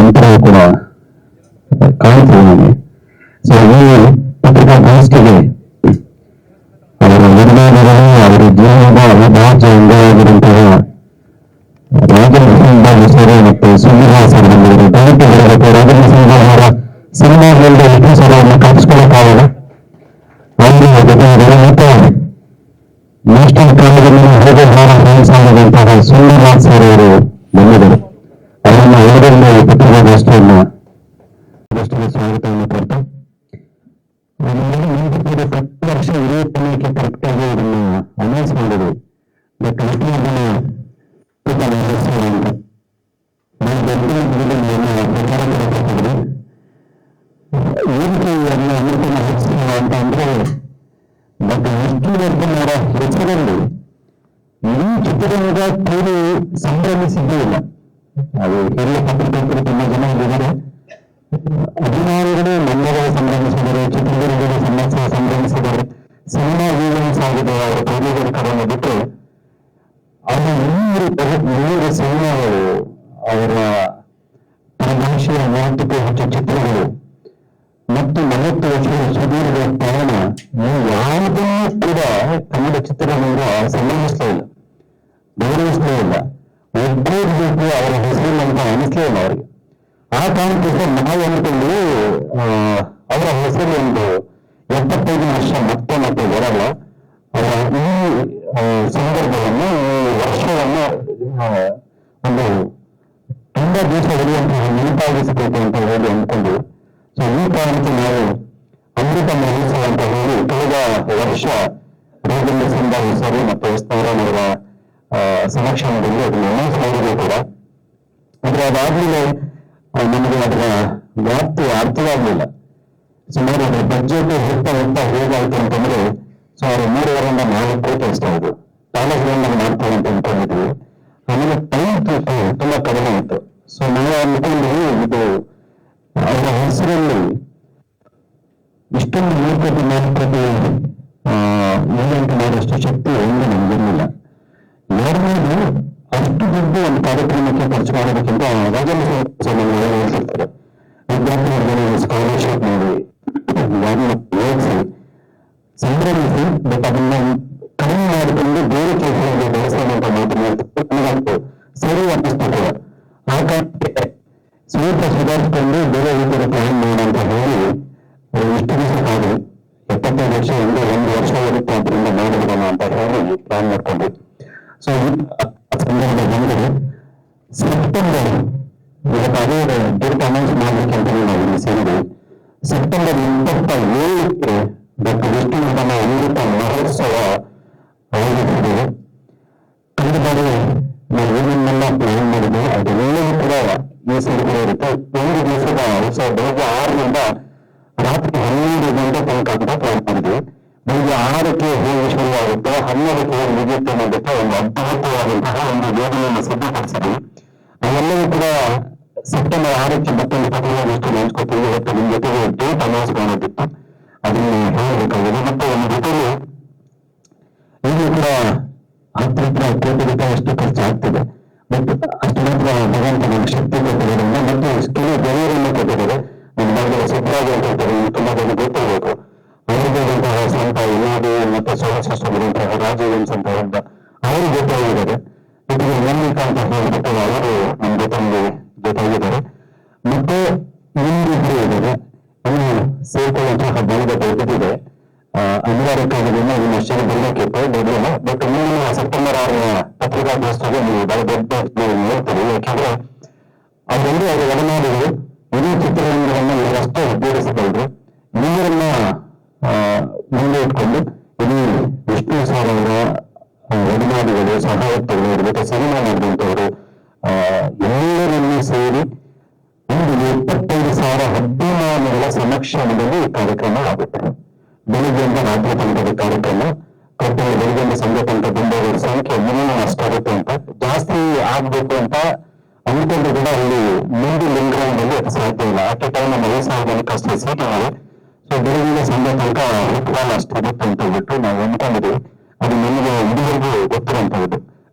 ಅಂತರವು ಕೂಡ ಕಾಣ್ತದೆ ನಮಗೆ. ಸೊ ಈ ಪತ್ರಿಕಾಗೋಷ್ಠಿಗೆ ಅವರ ನಿರ್ಮಾಣಗಳು ಅವರ ಜೀವನದ ಅವಿಭಾಜ್ಯ ಅಂಗವಾಗಿರುವಂತಹ ರಾಜೇಂದ್ರ ಸರ್ ಮತ್ತು ಸುಂದರ ಸರ್ ಬಂದಿದ್ದಾರೆ. ದಯವಿಟ್ಟು ಬರಬೇಕು. ರಾಜೇಂದ್ರ ಸಿಂಗ್ ಅವರ ಸಿನಿಮಾಗಳಿಂದ ಇತಿಹಾಸವನ್ನು ಕಾಪಿಸ್ಕೊಳ್ಳೋಕ್ಕಾಗಲ್ಲ. ಅವರು ಮತ್ತೆ ನ್ಯಾಷನಲ್ ಕಾಲೇಜಿನಲ್ಲಿ ಹೇಗೆ ಭಾರ ಸಾಗಿದಂತಹ ಸುಂದರ ಸರ್ ಅವರು ಬಂದಿದ್ದಾರೆ. ಅವರನ್ನು ಅವರಿಂದ ಈ ಪತ್ರಿಕಾಗೋಷ್ಠಿಯನ್ನು ಸ್ವಾಗತವನ್ನು ಕೊಡ್ತಾ ಪ್ರತಿ ವರ್ಷ ಇದೇ ಸಮಯಕ್ಕೆ ಕರೆಕ್ಟಾಗಿ ಇದನ್ನು ಅನೌನ್ಸ್ ಮಾಡಿದ್ರು. ಬಟ್ ಪ್ರಚಾರ ಏನಕ್ಕೆ ಅನುಕೂಲ ಹೆಚ್ಚಿಲ್ಲ ಅಂತ ಅಂದ್ರೆ, ಬಟ್ ವಿಷ್ಣುವರ್ಧನ್ ಅವರ ಹೆಸರಲ್ಲಿ ಈ ಚಿತ್ರರಂಗ ಕೂಡಿ ಸಂಭ್ರಮಿಸಿದ್ದೇ ಇಲ್ಲ. ಅದು ಹಿರಿಯ ಪತ್ರಕರ್ತರು ತುಂಬಾ ಜನ ಇದ್ದಾರೆ, ಅಭಿಮಾನಿಗಳು ನಮ್ಮಗಳ ಸಂಭ್ರಮಿಸಿದ್ದಾರೆ, ಚಿತ್ರದುರ್ಗದ ಸಂಭ್ರಮಿಸಿದ್ದಾರೆ, ಸಿನಿಮಾ ಈವೆಂಟ್ಸ್ ಆಗಿದೆ ಅವರ ಕೈಲಿಗರ ಕಡೆಯನ್ನು ಬಿಟ್ಟು ಅವರ 200 ಸಿನಿಮಾಗಳು, ಅವರ ಭಾಷೆಯ 30ಕ್ಕೂ ಹೆಚ್ಚು ಚಿತ್ರಗಳು ಮತ್ತು 40 ವರ್ಷದ ಸುದೀರ್ಘ ಪ್ರಯಾಣ ಯಾವುದನ್ನೂ ಕೂಡ ಕನ್ನಡ ಚಿತ್ರರಂಗ ಸಂಭ್ರಮಿಸಲೇ ಇಲ್ಲ, ಗೌರವಿಸಲೇ ಇಲ್ಲ, ಒಬ್ಬರಿಗೆ ಅವರ ಹೆಸರಿಲ್ಲ ಅಂತ ಅನಿಸ್ಲೇ ಇಲ್ಲ ಅವರಿಗೆ. ಆ ಕಾರಣಕ್ಕೋಸ್ಕರ ನಾವು ಅಂದ್ಕೊಂಡು ಅವರ ಹೆಸರು ಒಂದು 75 ವರ್ಷ ಮತ್ತೆ ಬರಲ್ಲ. ಅವರ ಈ ಸಂದರ್ಭವನ್ನು, ಈ ವರ್ಷವನ್ನು ಒಂದು ತುಂಬಾ ದಿವಸ ಉಳಿಯುವಂತಹ ನೆನಪಾಗಿಸಬೇಕು ಅಂತ ಹೇಳಿ ಅಂದ್ಕೊಂಡು, ಸೊ ಈ ಕಾರಣಕ್ಕೆ ನಾವು ಅಮೃತ ಮಹೋತ್ಸವ ಅಂತ ಹೇಳಿ ಕಳೆದ ವರ್ಷ ರಾಜೇಂದ್ರ ಸಿಂಗ್ ಸರ್ ಮತ್ತು ಎಸ್ ನಾರಾಯಣ್ ಅವರ ಸಮಕ್ಷಮದಲ್ಲಿ ಅದನ್ನು ಅನೌನ್ಸ್ ಮಾಡಿದ್ರು ಕೂಡ. ಆದ್ರೆ ಅದಾದ್ಮೇಲೆ ನಮಗೆ ಅದರ ವ್ಯಾಪ್ತಿ ಅರ್ಥವಾಗಲಿಲ್ಲ. ಸುಮಾರು ಅದರ ಬಜೆಟ್ ಹೋಗ್ತಾ ಹೇಗಾಯ್ತು ಅಂತಂದ್ರೆ, ಸುಮಾರು 3.5 4 ಕೋಟಿ ಅಷ್ಟೇ ಇದು ತಾಲೂಕಿನಿಂದ ಮಾಡ್ತಾರೆ ಅಂತ ಅನ್ಕೊಂಡಿದ್ವಿ. ಆಮೇಲೆ ಟೈಮ್ ತುಂಬಾ ಕಡಿಮೆ ಇತ್ತು. ಸೊ ನಾವು ಅನ್ಕೊಂಡ್ವಿ ಇದು ಅವರ ಹೆಸರಲ್ಲಿ ಇಷ್ಟೊಂದು 3 ಕೋಟಿ 4 ಕೋಟಿ ಈವೆಂಟ್ ಮಾಡೋಷ್ಟು ಶಕ್ತಿ ಒಂದು ನಮಗಿರಲಿಲ್ಲ. ಎರಡನೇದು, ಅಷ್ಟು ದುಡ್ಡು ಒಂದು ಕಾರ್ಯಕ್ರಮಕ್ಕೆ ಖರ್ಚು ಮಾಡೋದಕ್ಕಿಂತ ರಾಜೇಂದ್ರ ಹೇಳ್ತಿರ್ತಾರೆ, ವಿದ್ಯಾರ್ಥಿಗಳಿಗೆ ಸ್ಕಾಲರ್ಶಿಪ್ ಮಾಡಿ ಯಾರನ್ನ ಓದಿಸಿ ಸಂಭ್ರಮಿಸಿ, ಬಟ್ ಅದನ್ನ ಕಡಿಮೆ ಮಾಡಿಕೊಂಡು ಬೇರೆ ಕೆಲಸಗಳಿಗೆ ಬಳಸೋಣ ಅಂತ ಮಾತನಾಡ್ತು ಸರಿ ಅನ್ನಿಸ್ತು. ಆ ಕಾರಣಕ್ಕೆ ಸ್ವಲ್ಪ ಸುಧಾರಿಸಿಕೊಂಡು ಬೇರೆ ರೀತಿಯ ಪ್ಲಾನ್ ಮಾಡೋಣ ಅಂತ ಹೇಳಿ ಇಷ್ಟು ದಿವಸ ಕಾದು 75 ವರ್ಷ ಒಂದು ವರ್ಷ ಇರುತ್ತೆ ಅದರಿಂದ ಮಾಡಿಬಿಡೋಣ ಅಂತ ಹೇಳಿ ಪ್ಲಾನ್ ಮಾಡ್ಕೊಂಡ್ವಿ. ಸೊ ಸಂದರ್ಭ ಬಂದರೆ ಸೆಪ್ಟೆಂಬರ್, ಇವತ್ತು ಅದೇ ಡೇಟ್ ಅನೌನ್ಸ್ ಮಾಡ್ಬೇಕಂತ ನಾವು ಇಲ್ಲಿ ಸೇರಿದ್ವಿ. ಸೆಪ್ಟೆಂಬರ್ 27ಕ್ಕೆ ಡಾಕ್ಟರ್ ವಿಷ್ಣುವರ್ಧನ ಅಮೃತ ಮಹೋತ್ಸವ ಆಯೋಜಿಸಿದೆ. ಕಳೆದ ಬಾರಿ ನಾವು ಏನನ್ನೆಲ್ಲ ಪ್ಲಾನ್ ಮಾಡಿದ್ವಿ ಅದೆಲ್ಲವೂ ಕೂಡ ಈ ಸರಿ ಕೂಡ ಇರುತ್ತೆ. 1 ದಿವಸದ ಉತ್ಸವ ಬೆಳಗ್ಗೆ 6ರಿಂದ ರಾತ್ರಿ 12 ಗಂಟೆ ತನಕ ಅಂತ ಪ್ಲಾನ್ ಮಾಡಿದ್ವಿ. ಬೆಳಗ್ಗೆ 6ಕ್ಕೆ ಹೋಗಿ ಶುರುವಾಗುತ್ತೆ, 12ಕ್ಕೆ ಹೋಗಿ ಮುಗಿಯುತ್ತೆ ಅನ್ನೋದಕ್ಕೆ ಒಂದು ಅದ್ಭುತವಾದಂತಹ ಒಂದು ಯೋಜನೆಯನ್ನು ಸಿದ್ಧಪಡಿಸಿದ್ವಿ. ಅವೆಲ್ಲವೂ ಕೂಡ ಸೆಪ್ಟೆಂಬರ್ 6ಕ್ಕೆ ಮತ್ತೊಂದು ಪತ್ರಿಕಾಗೋಷ್ಠಿ ಹಂಚ್ಕೊತೀವಿ. ಇವತ್ತು ನಿಮ್ಮ ಜೊತೆಗೆ ಡೇಟ್ ಅನೌನ್ಸ್ ಮಾಡೋದಿತ್ತು, ಅದನ್ನು ಹೇಳಬೇಕಾಗಿದೆ. ಮತ್ತೆ ಒಂದು ಜೊತೆಗೆ ಈಗಲೂ ಕೂಡ 10 ಕೋಟಿ ರೂಪಾಯಿ ಅಷ್ಟು ಖರ್ಚು ಆಗ್ತಿದೆ. ಬಟ್ ಅಷ್ಟು ಮಾತ್ರ ಭಗವಂತ ನಮ್ಗೆ ಶಕ್ತಿ ಕೊಟ್ಟಿರೋದ್ರಿಂದ ಮತ್ತು ಕೆಲವು ಗೆಳೆಯರನ್ನು ಕೊಟ್ಟಿದ್ದಾರೆ. ನಮ್ಮ ಮಗಳ ಸಿದ್ದರಾಜ್ ಅಂತ ಹೇಳ್ತಾರೆ, ತುಂಬಾ ಜನ ಗೊತ್ತಿರಬೇಕು. ಅವರಿಗಿರುವಂತಹ ಸ್ವಂತ ಇಲಾಖೆ ಮತ್ತೆ ಸಹಶಾಸ್ತ್ರಗಳಿರುವಂತಹ ರಾಜೀವನ್ಸ್ ಅಂತ ಹೇಳ್ದ ಅವರು ಜೊತೆಯಾಗಿದ್ದಾರೆ. ಜೊತೆಗೆ ಮಲ್ಲಿಕಾ ಅಂತ ಹೇಳ್ಬಿಟ್ಟು ಅವರು ನಮ್ಮ ಜೊತೆಯಾಗಿದ್ದಾರೆ. ಮತ್ತೆ ಇನ್ನಿಬ್ಬರು ಇದ್ದಾರೆ, ಇನ್ನು ಸೇರ್ಕೊಳ್ಳುವಂತಹ ಬಳಗ ದೊಡ್ಡದಿದೆ. ಅನಿವಾರ್ಯ ಕಾರಣದಿಂದ ಇನ್ನು ಅಷ್ಟೇ ಬರಬೇಕಿತ್ತು, ದೊಡ್ಡಲ್ಲ. ಬಟ್ ಮುಂದಿನ ಸೆಪ್ಟೆಂಬರ್ 6ರ ಪತ್ರಿಕಾಗೋಷ್ಠಿಗೆ ನೀವು ಬಹಳ ದೊಡ್ಡ ನೋಡ್ತೀವಿ. ಯಾಕೆಂದ್ರೆ ಅವರೆಲ್ಲರೂ ಅವರ ಒಡನಾಡಿಗಳು ಇಡೀ ಚಿತ್ರರಂಗವನ್ನು ಇವರಷ್ಟೇ ಉದ್ದೇಶಿಸಿದ್ರು. ಇವರನ್ನ ಮುಂದೆ ಇಟ್ಕೊಂಡು ಇಡೀ ವಿಷ್ಣು ಸರ್ ಅವರ ಒಡನಾಡಿಗಳು, ಸಹಾಯಕಗಳು, ಮತ್ತೆ ಸಿನಿಮಾ ಮಾಡಿದಂಥವರು ಎಲ್ಲರನ್ನೂ ಸೇರಿ ಒಂದು 25,000 ಅಭಿಮಾನಿಗಳ ಸಮಕ್ಷಮದಲ್ಲಿ ಈ ಕಾರ್ಯಕ್ರಮ ಆಗುತ್ತೆ. ಬೆಳಿಗ್ಗೆಯಿಂದ ರಾತ್ರಿ ತನಕದ ಕಾರ್ಯಕ್ರಮ. ಕೊಟ್ಟರೆ ಬೆಳಿಗ್ಗೆಯಿಂದ ಸಂಜೆ ತನಕ ಬಂದವರ ಸಂಖ್ಯೆ ಮಿನಿಮಮ್ ಅಷ್ಟಾಗುತ್ತೆ ಅಂತ. ಜಾಸ್ತಿ ಆಗ್ಬೇಕು ಅಂತ ಅಂದ್ಕೊಂಡು ಕೂಡ ಅಲ್ಲಿ ಮುಂದೆ ಲಿಂಗ್ರೌಂಡ್ ಅಲ್ಲಿ ಅದು ಸಾಧ್ಯ ಇಲ್ಲ. ಅಟ್ ಎ ಟೈಮ್ ನಮ್ಮ 5,000 ಜನಕ್ಕೆ ಅಷ್ಟೇ ಸೀಟ್ ಇದೆ. ಸೊ ಬೆಳಿಗ್ಗೆ ಸಂಜೆ ತನಕ ಫುಟ್ಬಾಲ್ ಅಷ್ಟಿರುತ್ತೆ ಅಂತ ಹೇಳ್ಬಿಟ್ಟು ನಾವು ಅಂದ್ಕೊಂಡಿದ್ವಿ. ಅದು ನಮಗೆ ಇದುವರೆಗೂ ಗೊತ್ತಿರುವಂತದ್ದು.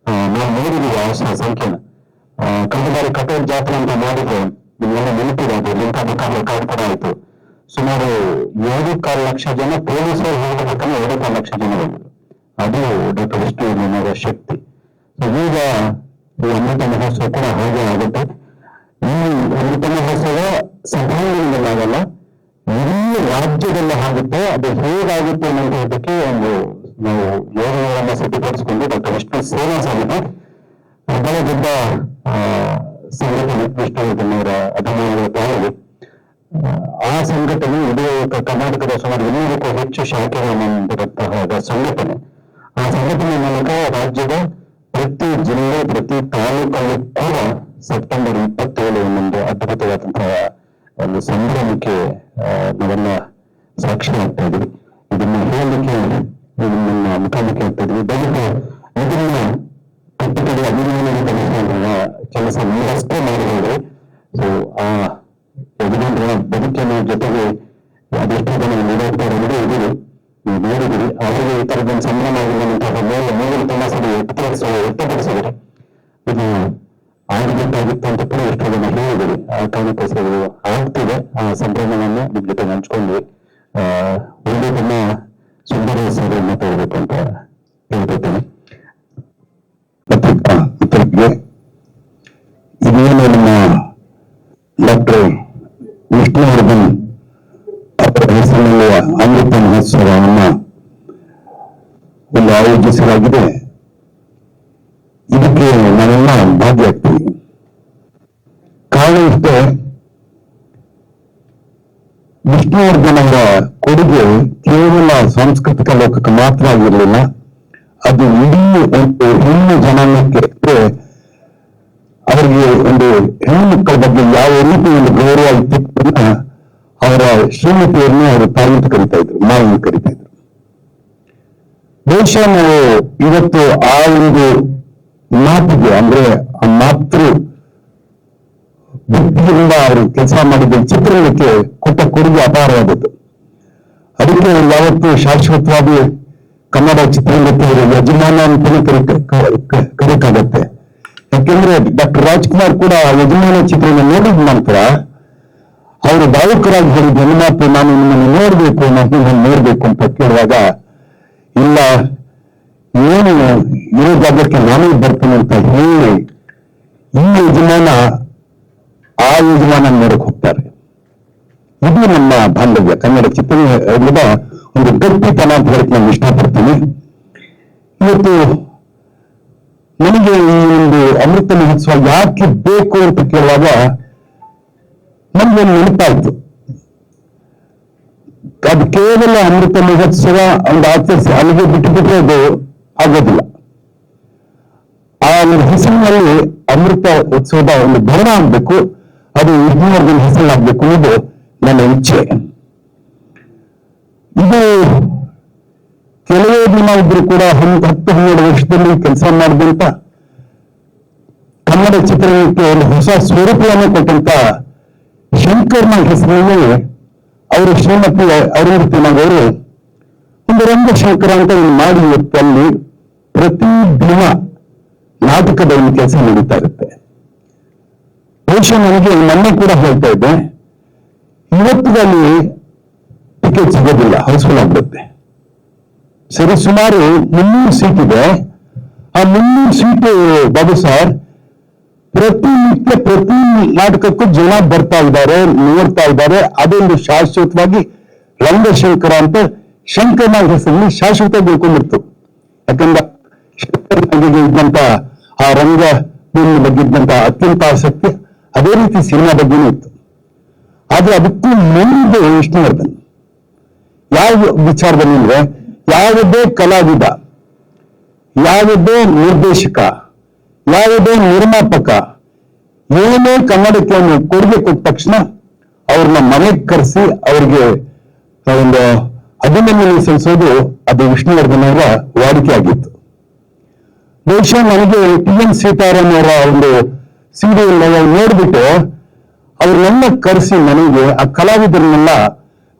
ನಾವು ನೋಡಿದ್ವಿ ಆ ಸಂಖ್ಯೆನ. ಕಳೆದ ಬಾರಿ ಕಟೋಲ್ ಜಾತ್ರೆ ಅಂತ ಮಾಡಿದ್ರೆ ನಿಮ್ಮೆಲ್ಲ ನೆನಪಿರೋದು ಲಿಂಕಾಧಿಕಾರಿ ಕಾರ್ಡ್ ಕೂಡ ಆಯ್ತು. ಸುಮಾರು 7.25 ಲಕ್ಷ ಜನ ಪೊಲೀಸರು ಹೋಗಬೇಕಂದ್ರೆ 7.25 ಲಕ್ಷ ಜನ ಹೋಗಿದ್ರು. ಅದು ಡಾಕ್ಟರ್ ವಿಷ್ಣುವರ್ಧನ್ ಶಕ್ತಿ. ಈಗ ಈ ಅಮೃತ ಮಹೋತ್ಸವ ಕೂಡ ಹಾಗೆ ಆಗುತ್ತೆ. ಈ ಅಮೃತ ಮಹೋತ್ಸವ ಸಭಾಂಗಣದಲ್ಲಾಗಲ್ಲ, ಇಡೀ ರಾಜ್ಯದಲ್ಲೇ ಆಗುತ್ತೆ. ಅದು ಹೇಗಾಗುತ್ತೆ ಅನ್ನೋದಕ್ಕೆ ಒಂದು ನಾವು ಯೋಗಗಳನ್ನು ಸಿದ್ಧಪಡಿಸಿಕೊಂಡು ಡಾಕ್ಟರ್ ವಿಷ್ಣು ಸೇವಾ ಸಮಿತಿ ಬಹಳ ದೊಡ್ಡ ಸಂಘಟನೆ, ವಿಷ್ಣುವರ್ಧನ್ ಅವರ ಅಭಿಮಾನಿಗಳ ಪಾಲಿಗೆ ಆ ಸಂಘಟನೆ ಇಡೀ ಕರ್ನಾಟಕದ ಸುಮಾರು 200ಕ್ಕೂ ಹೆಚ್ಚು ಶಾಖೆಗಳನ್ನು ಹೊಂದಿರುವಂತಹ ಸಂಘಟನೆ. ಆ ಸಂಘಟನೆ ಮೂಲಕ ರಾಜ್ಯದ ಪ್ರತಿ ಜಿಲ್ಲೆ, ಪ್ರತಿ ತಾಲೂಕಲ್ಲೂ ಕೂಡ ಸೆಪ್ಟೆಂಬರ್ 27 ಒಂದು ಅದ್ಭುತವಾದಂತಹ ಒಂದು ಸಂಭ್ರಮಕ್ಕೆ ನಾವೆಲ್ಲ ಸಾಕ್ಷಿ ಆಗ್ತಾ ಇದ್ವಿ. ಇದನ್ನ ಹೇಳಲಿಕ್ಕೆ ನನ್ನ ಮುಖಾಮುಖಿ ಆಗ್ತಾ ಇದ್ವಿ. ದಯವಿಟ್ಟು ಇದನ್ನ ಕಟ್ಟಕಡೆ ಅಭಿಮಾನಿಗಳ ಕೆಲಸ ನೀವಷ್ಟೇ ಮಾಡಿದ್ರೆ ಸೊ ಆ ಯಜಮಾನರ ಬದುಕಿನ ಜೊತೆಗೆ ಅದೆಷ್ಟು ಜನ ನೀಡೋಗ್ತಾರೆ ಇದ್ದೀರಿ, ನೀವು ನೋಡಿದಿರಿ. ಅವರಿಗೆ ಈ ತರದೊಂದು ಸಂಭ್ರಮ ಆಗಿರುವಂತಹ ಮೂರು ತಮಾಸೆಗೆ ವ್ಯಕ್ತಪಡಿಸಿದರೆ ಇದು ಆಗಬೇಕಾಗಿತ್ತು ಅಂತ ಕೂಡ ಎಷ್ಟೋ ಜನ ಹೇಳಿದಿರಿ. ಆ ಕಾರಣಕ್ಕೋಸ್ಕರ ಆಗ್ತಿದೆ. ಆ ಸಂಭ್ರಮವನ್ನು ನಿಮ್ ಜೊತೆ ಹಂಚ್ಕೊಂಡ್ವಿ. ಒಳ್ಳೆದನ್ನ ಸುಂದರ ಸೇವೆ ಮಾತಾಡಬೇಕು ಅಂತ ಹೇಳ್ಕೊಳ್ತೇನೆ. ಮಿತ್ರರಿಗೆ ಇದೇನು ನಮ್ಮ ಡಾಕ್ಟರ್ ವಿಷ್ಣುವರ್ಧನ್ ಅವರ ಹೆಸರಿನಲ್ಲಿ ಅಮೃತ ಮಹೋತ್ಸವವನ್ನು ಒಂದು ಆಯೋಜಿಸಲಾಗಿದೆ. ಇದಕ್ಕೆ ನಾವೆಲ್ಲ ಭಾಗಿಯಾಗ್ತೀವಿ. ಕಾರಣ ಇಷ್ಟೇ, ವಿಷ್ಣುವರ್ಧನ್ ಅವರ ಕೊಡುಗೆ ಕೇವಲ ಸಾಂಸ್ಕೃತಿಕ ಲೋಕಕ್ಕೆ ಮಾತ್ರ ಆಗಿರಲಿಲ್ಲ, ಅದು ಇಡೀ ಒಂದು ಹೆಣ್ಣು ಜನಾಂಗಕ್ಕೆ, ಅವರಿಗೆ ಒಂದು ಹೆಣ್ಣು ಮಕ್ಕಳ ಬಗ್ಗೆ ಯಾವ ರೀತಿ ಒಂದು ಗೌರವ ಇತ್ತು ಅವರ ಶ್ರೀಮತಿಯರನ್ನು ಅವರು ತಾಯಿ ಅಂತ ಕರಿತಾ ಇದ್ರು, ಮಾಯಿ ಅಂತ ಕರಿತಾ ಇದ್ರು. ಬಹುಶಃ ನಾವು ಇವತ್ತು ಆ ಒಂದು ಮಾತಿಗೆ ಅಂದ್ರೆ ಆ ಮಾತೃ ವ್ಯಕ್ತಿಯಿಂದ ಅವರು ಕೆಲಸ ಮಾಡಿದ ಚಿತ್ರಣಕ್ಕೆ ಕೊಟ್ಟ ಕೊಡುಗೆ ಅಪಾರವಾದದ್ದು. ಅದಕ್ಕೆ ಯಾವತ್ತು ಶಾಶ್ವತವಾಗಿ ಕನ್ನಡ ಚಿತ್ರರಂಗಕ್ಕೆ ಯಜಮಾನ ಅಂತಲೇ ಕರೀಕಾಗತ್ತೆ. ಯಾಕೆಂದ್ರೆ ಡಾಕ್ಟರ್ ರಾಜ್ಕುಮಾರ್ ಕೂಡ ಯಜಮಾನ ಚಿತ್ರನ ನೋಡಿದ ನಂತರ ಅವರು ಭಾವುಕರಾಗಿ ಹೇಳಿದ ಹೆಣ್ಮಾತು, ನಾನು ನಿಮ್ಮನ್ನು ನೋಡ್ಬೇಕು, ನಾನು ನೋಡ್ಬೇಕು ಅಂತ ಕೇಳುವಾಗ, ಇಲ್ಲ ಏನು ಇರೋ ಜಾಗಕ್ಕೆ ನಾನೇ ಬರ್ತೇನೆ ಅಂತ ಹೇಳಿ ಈ ಯಜಮಾನ ಆ ಯಜಮಾನ ನೋಡಕ್ ಹೋಗ್ತಾರೆ. ಇದು ನಮ್ಮ ಬಾಂಧವ್ಯ, ಕನ್ನಡ ಚಿತ್ರರಂಗದ ಒಂದು ಗಟ್ಟಿತನ ಅಂತ ಹೇಳಕ್ ನಾನು ಇಷ್ಟಪಡ್ತೀನಿ. ಇವತ್ತು ನನಗೆ ಈ ಒಂದು ಅಮೃತ ಮಹೋತ್ಸವ ಯಾಕೆ ಬೇಕು ಅಂತ ಕೇಳುವಾಗ ನಮ್ಗೆ ನೆನಪಾಯ್ತು. ಅದು ಕೇವಲ ಅಮೃತ ಮಹೋತ್ಸವ ಒಂದು ಆಚರಿಸಿ ಅಲ್ಲಿಗೆ ಬಿಟ್ಟುಬಿಟ್ರೆ ಅದು ಆಗೋದಿಲ್ಲ. ಆ ಒಂದು ಹೆಸರಿನಲ್ಲಿ ಅಮೃತ ಉತ್ಸವದ ಒಂದು ಭರಣ ಆಗ್ಬೇಕು, ಅದು ವಿಷ್ಣುವರ್ಧನ್ ಹೆಸರಿನಾಗಬೇಕು ಅನ್ನೋದು ನನ್ನ ಇಚ್ಛೆ. ಇದು ಕೆಲವೇ ದಿನ ಇದ್ರು ಕೂಡ 10-12 ವರ್ಷದಲ್ಲಿ ಕೆಲಸ ಮಾಡಿದಂತ ಕನ್ನಡ ಚಿತ್ರರಂಗಕ್ಕೆ ಒಂದು ಹೊಸ ಸ್ವರೂಪವನ್ನು ಕೊಟ್ಟಂತ ಶಂಕರ್ನ ಹೆಸರಿನಲ್ಲಿ ಅವರು ಶ್ರೀಮತಿ ಅರುಂಧತಿನವರು ಒಂದು ರಂಗಶಂಕರ ಅಂತ ಮಾಡಿ ಅಲ್ಲಿ ಪ್ರತಿ ದಿನ ನಾಟಕದ ಒಂದು ಕೆಲಸ ನಡೀತಾ ಇರುತ್ತೆ. ಬಹುಶಃ ನನಗೆ ಮೊನ್ನೆ ಕೂಡ ಹೇಳ್ತಾ ಇದ್ದೆ, ಇವತ್ತಿನಲ್ಲಿ ಟಿಕೆಟ್ ಸಿಗೋದಿಲ್ಲ, ಹೌಸ್ಫುಲ್ ಆಗ್ಬಿಡುತ್ತೆ. ಸರಿ, ಸುಮಾರು 300 ಸೀಟ್ ಇದೆ. ಆ 300 ಸೀಟು ಬಾಬು ಸರ್ ಪ್ರತಿ ನಾಟಕಕ್ಕೂ ಜನ ಬರ್ತಾ ಇದ್ದಾರೆ, ನೋಡ್ತಾ ಇದ್ದಾರೆ. ಅದೊಂದು ಶಾಶ್ವತವಾಗಿ ರಂಗಶಂಕರ ಅಂತ ಶಂಕರನ ಹೆಸರಲ್ಲಿ ಶಾಶ್ವತವಾಗಿ ಉಳ್ಕೊಂಡಿರ್ತು. ಯಾಕಂದ್ರೆ ಶಂಕರನಿಗೆ ಇದ್ದಂತ ಆ ರಂಗ ಬಗ್ಗೆ ಇದ್ದಂತ ಅತ್ಯಂತ ಆಸಕ್ತಿ ಅದೇ ರೀತಿ ಸಿನಿಮಾ ಬಗ್ಗೆನೂ ಇತ್ತು. ಆದ್ರೆ ಅದಕ್ಕೂ ಮುಂದೆ ವಿಷ್ಣುವರ್ಧನ್ ಯಾವ ವಿಚಾರದಲ್ಲಿ ಅಂದ್ರೆ, ಯಾವುದೇ ಕಲಾವಿದ, ಯಾವುದೇ ನಿರ್ದೇಶಕ, ಯಾವುದೇ ನಿರ್ಮಾಪಕ ಏನೇ ಕನ್ನಡಕ್ಕೆ ಒಂದು ಕೊಡುಗೆ ಕೊಟ್ಟ ತಕ್ಷಣ ಅವ್ರನ್ನ ಮನೆಗೆ ಕರೆಸಿ ಅವ್ರಿಗೆ ಒಂದು ಅಭಿನಂದನೆ ಸಲ್ಲಿಸೋದು ಅದು ವಿಷ್ಣುವರ್ಧನ್ ಅವರ ವಾಡಿಕೆ ಆಗಿತ್ತು. ಬಹುಶಃ ನನಗೆ TN ಸೀತಾರಾಮ್ ಅವರ ಒಂದು ಸೀರಿಯಲ್ ನೋಡ್ಬಿಟ್ಟು ಅವ್ರನ್ನೆಲ್ಲ ಕರೆಸಿ ಮನೆಗೆ ಆ ಕಲಾವಿದರನ್ನೆಲ್ಲ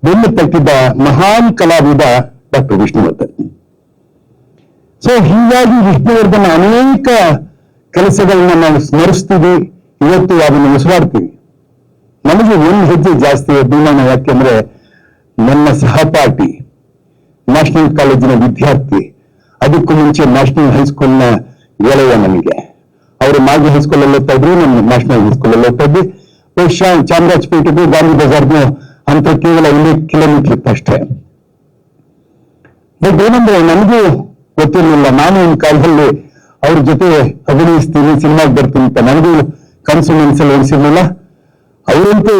ಬೆನ್ನು ತಟ್ಟಿದ್ದ ಮಹಾನ್ ಕಲಾವಿದ ಡಾಕ್ಟರ್ ವಿಷ್ಣುವರ್ಧನ್. ಸೊ ಹೀಗಾಗಿ ವಿಷ್ಣುವರ್ಧನ್ ಅನೇಕ ಕೆಲಸಗಳನ್ನ ನಾವು ಸ್ಮರಿಸ್ತೀವಿ, ಇವತ್ತು ಅದನ್ನು ಉಸಿರಾಡ್ತೀವಿ. ನನಗೆ ಒಂದು ಹೆಜ್ಜೆ ಜಾಸ್ತಿ ಅಭಿಮಾನ. ಯಾಕೆಂದ್ರೆ ನನ್ನ ಸಹಪಾಠಿ, ನ್ಯಾಷನಲ್ ಕಾಲೇಜಿನ ವಿದ್ಯಾರ್ಥಿ, ಅದಕ್ಕೂ ಮುಂಚೆ ನ್ಯಾಷನಲ್ ಹೈಸ್ಕೂಲ್ನ ಗೆಳೆಯ ನನಗೆ. ಅವರು ಮಾಜಿ ಹೈಸ್ಕೂಲಲ್ಲಿ ಓದ್ತಾ ಇದ್ರು, ನಾನು ನ್ಯಾಷನಲ್ ಹೈಸ್ಕೂಲಲ್ಲಿ ಓದ್ತಾ ಇದ್ವಿ. ಬಹುಶಃ ಚಾಮರಾಜಪೇಟೆಗೂ ಗಾಂಧಿ ಬಜಾರ್ಗೂ ಅಂತ ಕೇವಲ 1 ಕಿಲೋಮೀಟರ್ ಇತ್ತು ಅಷ್ಟೇ. ಬಟ್ ಏನಂದ್ರೆ ನನಗೂ ಗೊತ್ತಿರಲಿಲ್ಲ, ನಾನು ಒಂದು ಕಾಲದಲ್ಲಿ ಅವ್ರ ಜೊತೆ ಅಭಿನಯಿಸ್ತೀನಿ, ಸಿನಿಮಾಗೆ ಬರ್ತೀನಿ ಅಂತ ನನಗೂ ಕನಸು ಮನಸ್ಸಲ್ಲಿ ಉಳಿಸಿರ್ಲಿಲ್ಲ. ಅವರಂತೂ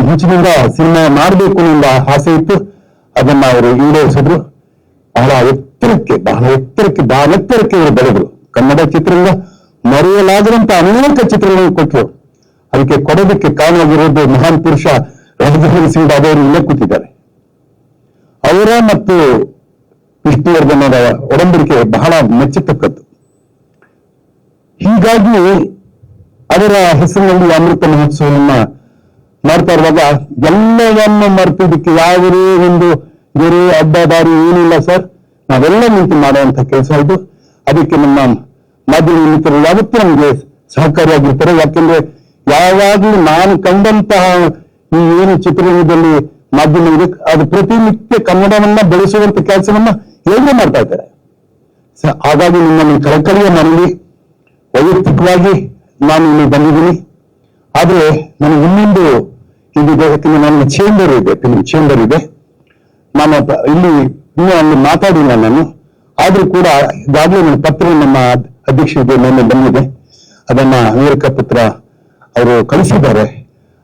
ಮುಂಚಿನಿಂದ ಸಿನಿಮಾ ಮಾಡಬೇಕು ಅನ್ನೋ ಆಸೆ ಇತ್ತು. ಅದನ್ನ ಅವರು ಈಡೇರಿಸಿದ್ರು. ಬಹಳ ಎತ್ತರಕ್ಕೆ ಇವರು ಬೆಳೆದ್ರು. ಕನ್ನಡ ಚಿತ್ರರಂಗ ಮರೆಯಲಾಗದಂತ ಅನೇಕ ಚಿತ್ರಗಳನ್ನು ಕೊಟ್ಟರು. ಅದಕ್ಕೆ ಕೊಡೋದಕ್ಕೆ ಕಾರಣವಾಗಿರೋದು ಮಹಾನ್ ಪುರುಷ ರಾಜಧೀರ್ ಸಿಂಗ್ ಅವರು ಇಲ್ಲೇ ಕೂತಿದ್ದಾರೆ. ಅವರ ಮತ್ತು ವಿಷ್ಣುವರ್ಧನರ ಒಡಂಬಡಿಕೆ ಬಹಳ ಮೆಚ್ಚತಕ್ಕದ್ದು. ಹೀಗಾಗಿ ಅವರ ಹೆಸರಿನಲ್ಲಿ ಅಮೃತ ಮಹೋತ್ಸವವನ್ನ ಮಾಡ್ತಾ ಇರುವಾಗ ಎಲ್ಲವನ್ನು ಮರೆತಿದ್ದಕ್ಕೆ ಯಾವುದೇ ಒಂದು ಬೇರೆ ಅಡ್ಡದಾರಿ ಏನಿಲ್ಲ ಸರ್. ನಾವೆಲ್ಲ ನಿಂತು ಮಾಡುವಂತ ಕೆಲಸ ಇದು. ಅದಕ್ಕೆ ನಮ್ಮ ಮಾಧ್ಯಮ ಮಿತ್ರರು ಯಾವತ್ತೂ ನಮಗೆ ಸಹಕಾರಿಯಾಗಿರ್ತಾರೆ. ಯಾಕೆಂದ್ರೆ ಯಾವಾಗಲೂ ನಾನು ಕಂಡಂತಹ ಈ ಏನು ಚಿತ್ರರಂಗದಲ್ಲಿ ಮಾಧ್ಯಮ ಇದೆ, ಅದು ಪ್ರತಿನಿತ್ಯ ಕನ್ನಡವನ್ನ ಬೆಳೆಸುವಂತ ಕೆಲಸವನ್ನ ಹೇಗೆ ಮಾಡ್ತಾ ಇದ್ದಾರೆ. ಹಾಗಾಗಿ ನಿಮ್ಮನ್ನು ಕಳಕಳಿಯ ಮನವಿ. ವೈಯಕ್ತಿಕವಾಗಿ ನಾನು ಇಲ್ಲಿ ಬಂದಿದ್ದೀನಿ. ಆದ್ರೆ ನನಗೆ ಇನ್ನೊಂದು ಇದಿದೆ. ಯಾಕಂದ್ರೆ ನನಗೆ ಚೇಂಬರ್ ಇದೆ, ಫಿಲ್ಮ್ ಚೇಂಬರ್ ಇದೆ. ನಾನು ಇಲ್ಲಿ ಇನ್ನೂ ಅಲ್ಲಿ ಮಾತಾಡಿಲ್ಲ ನಾನು. ಆದ್ರೂ ಕೂಡ ಈಗಾಗಲೇ ನನ್ನ ಪತ್ರ ನಮ್ಮ ಅಧ್ಯಕ್ಷರಿಗೆ ಮೇಲೆ ಬಂದಿದೆ. ಅದನ್ನ ವೀರಕ ಪುತ್ರ ಅವರು ಕಳಿಸಿದ್ದಾರೆ.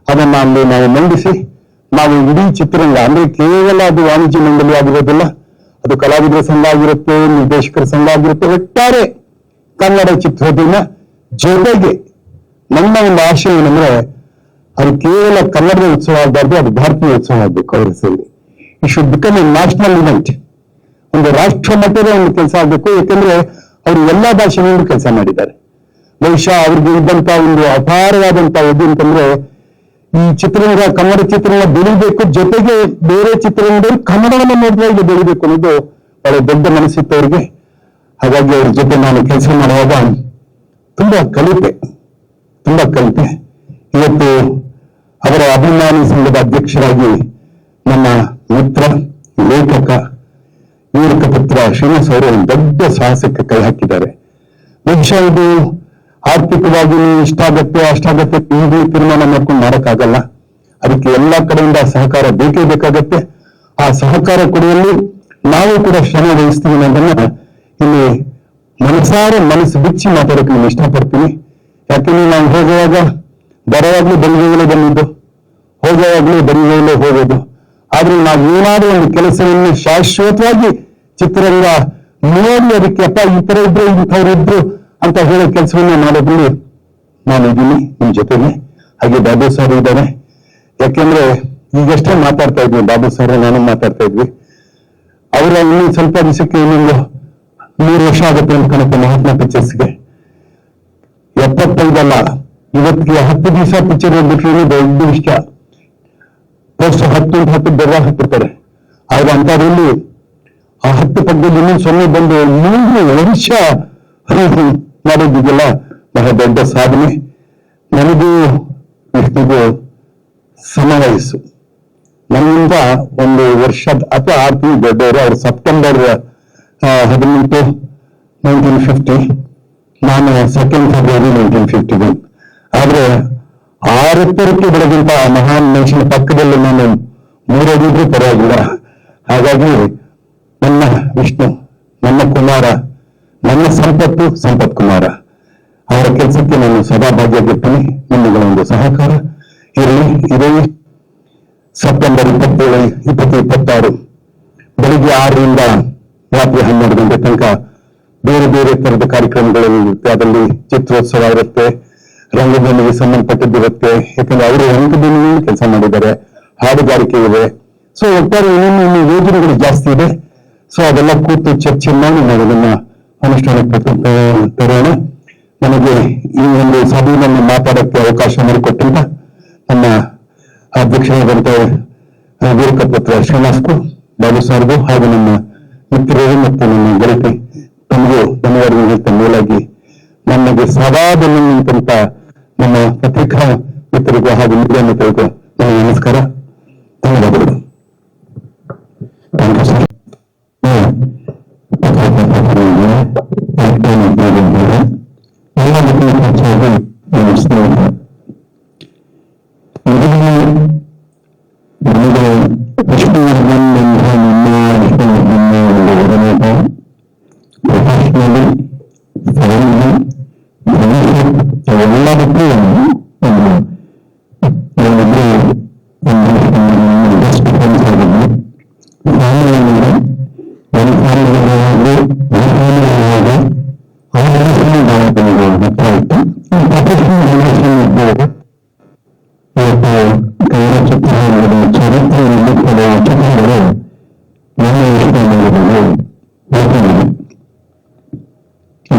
ಅದನ್ನ ಅಲ್ಲಿ ನಾವು ಮಂಡಿಸಿ ನಾವು ಇಡೀ ಚಿತ್ರರಂಗ, ಅಂದ್ರೆ ಕೇವಲ ಅದು ವಾಣಿಜ್ಯ ಮಂಡಳಿ ಆಗಿರೋದಿಲ್ಲ, ಅದು ಕಲಾವಿದರ ಸಂಘ ಆಗಿರುತ್ತೆ, ನಿರ್ದೇಶಕರ ಸಂಘ ಆಗಿರುತ್ತೆ, ಒಟ್ಟಾರೆ ಕನ್ನಡ ಚಿತ್ರೋದ್ಯಮ ಜೊತೆಗೆ ನನ್ನ ಒಂದು ಆಶಯ ಏನಂದ್ರೆ ಅದು ಕೇವಲ ಕನ್ನಡದ ಉತ್ಸವ ಆಗಬಾರ್ದು, ಅದು ಭಾರತೀಯ ಉತ್ಸವ ಆಗಬೇಕು. ಅವರ ಹೆಸರಲ್ಲಿ it should become A national event. ಒಂದು ರಾಷ್ಟ್ರ ಮಟ್ಟದ ಒಂದು ಕೆಲಸ ಆಗಬೇಕು. ಯಾಕಂದ್ರೆ ಅವರು ಎಲ್ಲಾ ಭಾಷೆಗಳಿಂದ ಕೆಲಸ ಮಾಡಿದ್ದಾರೆ. ಬಹುಶಃ ಅವ್ರಿಗೆ ಇದ್ದಂತ ಒಂದು ಅಪಾರವಾದಂತ ಇದು ಅಂತಂದ್ರೆ ಈ ಚಿತ್ರರಂಗ, ಕನ್ನಡ ಚಿತ್ರರಂಗ ಬೆಳಿಬೇಕು, ಜೊತೆಗೆ ಬೇರೆ ಚಿತ್ರರಂಗದಲ್ಲಿ ಕನ್ನಡವನ್ನು ನೋಡುವಾಗ ಬೆಳಿಬೇಕು ಅನ್ನೋದು ಬಹಳ ದೊಡ್ಡ ಮನಸ್ಸಿತ್ತು ಅವ್ರಿಗೆ. ಹಾಗಾಗಿ ಅವ್ರ ಜೊತೆ ನಾನು ಕೆಲಸ ಮಾಡುವಾಗ ತುಂಬಾ ಕಲಿತೆ. ಇವತ್ತು ಅವರ ಅಭಿಮಾನಿ ಸಂಘದ ಅಧ್ಯಕ್ಷರಾಗಿ ನನ್ನ ಮಿತ್ರ, ಲೇಖಕ, ವೀರಕ ಪುತ್ರ ಶ್ರೀನಿವಾಸ್ ಅವರು ಒಂದು ದೊಡ್ಡ ಸಾಹಸಕ್ಕೆ ಕೈ ಹಾಕಿದ್ದಾರೆ. ಬಹುಶಃ ಇದು ಆರ್ಥಿಕವಾಗಿ ಇಷ್ಟಾಗತ್ತೆ ಅಷ್ಟಾಗತ್ತೆ ಹೀಗೆ ತೀರ್ಮಾನ ಮಾಡ್ಕೊಂಡು ಮಾಡಕ್ಕಾಗಲ್ಲ. ಅದಕ್ಕೆ ಎಲ್ಲಾ ಕಡೆಯಿಂದ ಸಹಕಾರ ಬೇಕೇ ಬೇಕಾಗತ್ತೆ. ಆ ಸಹಕಾರ ಕೊಡುವಲ್ಲಿ ನಾವು ಕೂಡ ಶ್ರಮ ವಹಿಸ್ತೀವಿ ಅನ್ನೋದನ್ನ ಇಲ್ಲಿ ಮನಸ್ಸು ಬಿಚ್ಚಿ ಮಾತಾಡೋಕೆ ನಾನು ಇಷ್ಟಪಡ್ತೀನಿ. ಯಾಕೆಂದ್ರೆ ನಾವು ಹೋಗುವಾಗ ಬರುವಾಗ್ಲೂ ಬರಿಗೈಲೇ ಬಂದಿದ್ದು, ಹೋಗುವಾಗ್ಲೂ ಬರಿಗೈಲೇ ಹೋಗೋದು. ಆದ್ರೆ ನಾವು ಏನಾದ್ರೂ ಒಂದು ಕೆಲಸವನ್ನು ಶಾಶ್ವತವಾಗಿ ಚಿತ್ರರಂಗ ನೋಡಿ ಅದಕ್ಕೆ ಅಪ್ಪ ಈ ತರ ಇದ್ರು ಇಂಥವ್ರು ಇದ್ರು ಅಂತ ಹೇಳೋ ಕೆಲಸವನ್ನ ಮಾಡೋದ್ರಲ್ಲಿ ನಾನಿದ್ದೀನಿ ನಿಮ್ ಜೊತೆಗೆ. ಹಾಗೆ ಬಾಬು ಸರ್ ಇದ್ದಾರೆ. ಯಾಕೆಂದ್ರೆ ಈಗಷ್ಟೇ ಮಾತಾಡ್ತಾ ಇದ್ವಿ, ಬಾಬು ಸರ್ ನಾನು ಮಾತಾಡ್ತಾ ಇದ್ವಿ. ಅವರ ಇನ್ನೂ ಸ್ವಲ್ಪ ದಿವಸಕ್ಕೆ ಇನ್ನೊಂದು 3 ವರ್ಷ ಆಗುತ್ತೆ ಅನ್ಕೊಳಕ್ಕೆ ಮಹಾತ್ಮ ಪಿಕ್ಚರ್ಸ್ಗೆ. 75 ಇವತ್ತಿಗೆ 10 ದಿವಸ ಪಿಕ್ಚರ್ ಹೋಗ್ಬಿಟ್ರೆ ದೊಡ್ಡ ವಿಷಯ. ಪೋಸ್ಟ್ 10 ಬೆರ ಹಾಕ್ಬಿಡ್ತಾರೆ. ಆದ್ರೆ ಅಂತದ್ರಲ್ಲಿ ಆ 10 ಪಕ್ಕದಲ್ಲಿ ಇನ್ನೊಂದು 0 ಬಂದು 3 ವರ್ಷ ಮಾಡೋದಿದೆಯಲ್ಲ, ಬಹಳ ದೊಡ್ಡ ಸಾಧನೆ. ನನಗೂ ವಿಷ್ಣುಗೂ ಸಮವಯಸ್ಸು, ನನ್ನಿಂದ 1 ವರ್ಷ ಅಥವಾ 6 ತಿಂಗಳು ದೊಡ್ಡವರು. ಅವರು ಸೆಪ್ಟೆಂಬರ್ 18, 1950, ನಾನು 2 ಫೆಬ್ರವರಿ 1951. ಆದ್ರೆ 6 ಎತ್ತರಕ್ಕೆ ಬೆಳೆದಂತ ಮಹಾನ್ ಮನುಷ್ಯನ ಪಕ್ಕದಲ್ಲಿ ನಾನು 3 ಅಡಿಗೂ ಪರವಾಗಿಲ್ಲ. ಹಾಗಾಗಿ ನನ್ನ ವಿಷ್ಣು, ನನ್ನ ಕುಮಾರ, ನನ್ನ ಸಂಪತ್ ಕುಮಾರ, ಅವರ ಕೆಲಸಕ್ಕೆ ನಾನು ಸದಾ ಭಾಗ್ಯಗಿರ್ತೀನಿ. ನಿಮ್ಮಗಳ ಒಂದು ಸಹಕಾರ ಇರಲಿ. ಇದೇ ಸೆಪ್ಟೆಂಬರ್ 27, 26 ಬೆಳಿಗ್ಗೆ 6ರಿಂದ ರಾತ್ರಿ 12 ಗಂಟೆ ತನಕ ಬೇರೆ ಬೇರೆ ತರದ ಕಾರ್ಯಕ್ರಮಗಳಿರುತ್ತೆ. ಅದರಲ್ಲಿ ಚಿತ್ರೋತ್ಸವ ಇರುತ್ತೆ, ರಂಗಭೂಮಿಗೆ ಸಂಬಂಧಪಟ್ಟದ್ದಿರುತ್ತೆ. ಯಾಕಂದ್ರೆ ಅವರು ರಂಗಭೂಮಿಯಲ್ಲಿ ಕೆಲಸ ಮಾಡಿದ್ದಾರೆ, ಹಾಡುಗಾರಿಕೆ ಇದೆ. ಸೊ ಒಟ್ಟಾರೆ ಇನ್ನೂ ಯೋಜನೆಗಳು ಜಾಸ್ತಿ ಇದೆ. ಸೊ ಅದೆಲ್ಲ ಕೂತು ಚರ್ಚೆ ಮಾಡಿ ನಾವು ಅದನ್ನ ಅನುಷ್ಠಾನಕ್ಕೆ ತರೋಣ. ನನಗೆ ಈ ಒಂದು ಸಭೆಯನ್ನು ಮಾತಾಡಕ್ಕೆ ಅವಕಾಶ ಮಾಡಿಕೊಟ್ಟಂತ ನಮ್ಮ ಅಧ್ಯಕ್ಷರಾದಂತ ವೀರಕ ಪುತ್ರ ಶ್ರೀನಿವಾಸ್ಗೂ, ಬಾಬು ಸಾರ್ಗೂ, ಹಾಗೂ ನಮ್ಮ ಮಿತ್ರರು ಮತ್ತು ನನ್ನ ಗೆಳತಿ ತಮಗೂ ಧನ್ಯವಾದಗಳು ಹೇಳ್ತಾ ಮೇಲಾಗಿ ನನಗೆ ಸದಾ ಬೆನ್ನಿಂತ ನಮ್ಮ ಪತ್ರಿಕಾ ಮಿತ್ರರಿಗೂ ಹಾಗೂ ಮೀಡಿಯಾ ಮಿತ್ರರಿಗೂ ನಮಸ್ಕಾರ, ಧನ್ಯವಾದಗಳು. Thank you sir. ಎಲ್ಲದಕ್ಕೂ ಹೆಚ್ಚಾಗಿ ನನ್ನ ಸ್ನೇಹಿತ ನನಗೆ ವಿಷ್ಣುವರ್ಧನ್ ಅಂತ ನಿಮ್ಮ ವಿಷ್ಣುವರ್ಧನ್ ಒಂದು ಒಡನಾಟ, ಪ್ರೊಫೆಷನಲಿ, ಫ್ಯಾಮಿಲಿ, ಫ್ರೆಂಡ್ಶಿಪ್ ಎಲ್ಲದಕ್ಕೂ ನಾವಿಬ್ಬರು ಬೆಸ್ಟ್ ಫ್ರೆಂಡ್ಸ್ ಆಗಿದ್ವಿ. ಫ್ಯಾಮಿಲಿಯಲ್ಲಿ ನನ್ನ ಫ್ಯಾಮಿಲಿಯಾಗಿ ನನ್ನ ಫ್ಯಾಮಿಲಿಯಾಗಿ ಆ ರಿಲೇಷನ್ ನನಗೆ ಹತ್ರ ಇತ್ತು. ಪ್ರೊಫೆಷನಲ್ ರಿಲೇಷನ್ ಇದ್ದಾಗ ಇವತ್ತು ಕೈಲ ಚಿತ್ರಗಳು, ಚರಿತ್ರೆಯಲ್ಲಿ ಕೆಲವು ಚಿತ್ರಗಳು ನನ್ನ ಇಷ್ಟ ಮಾಡಿದಲ್ಲಿ ಓದಿದೆ.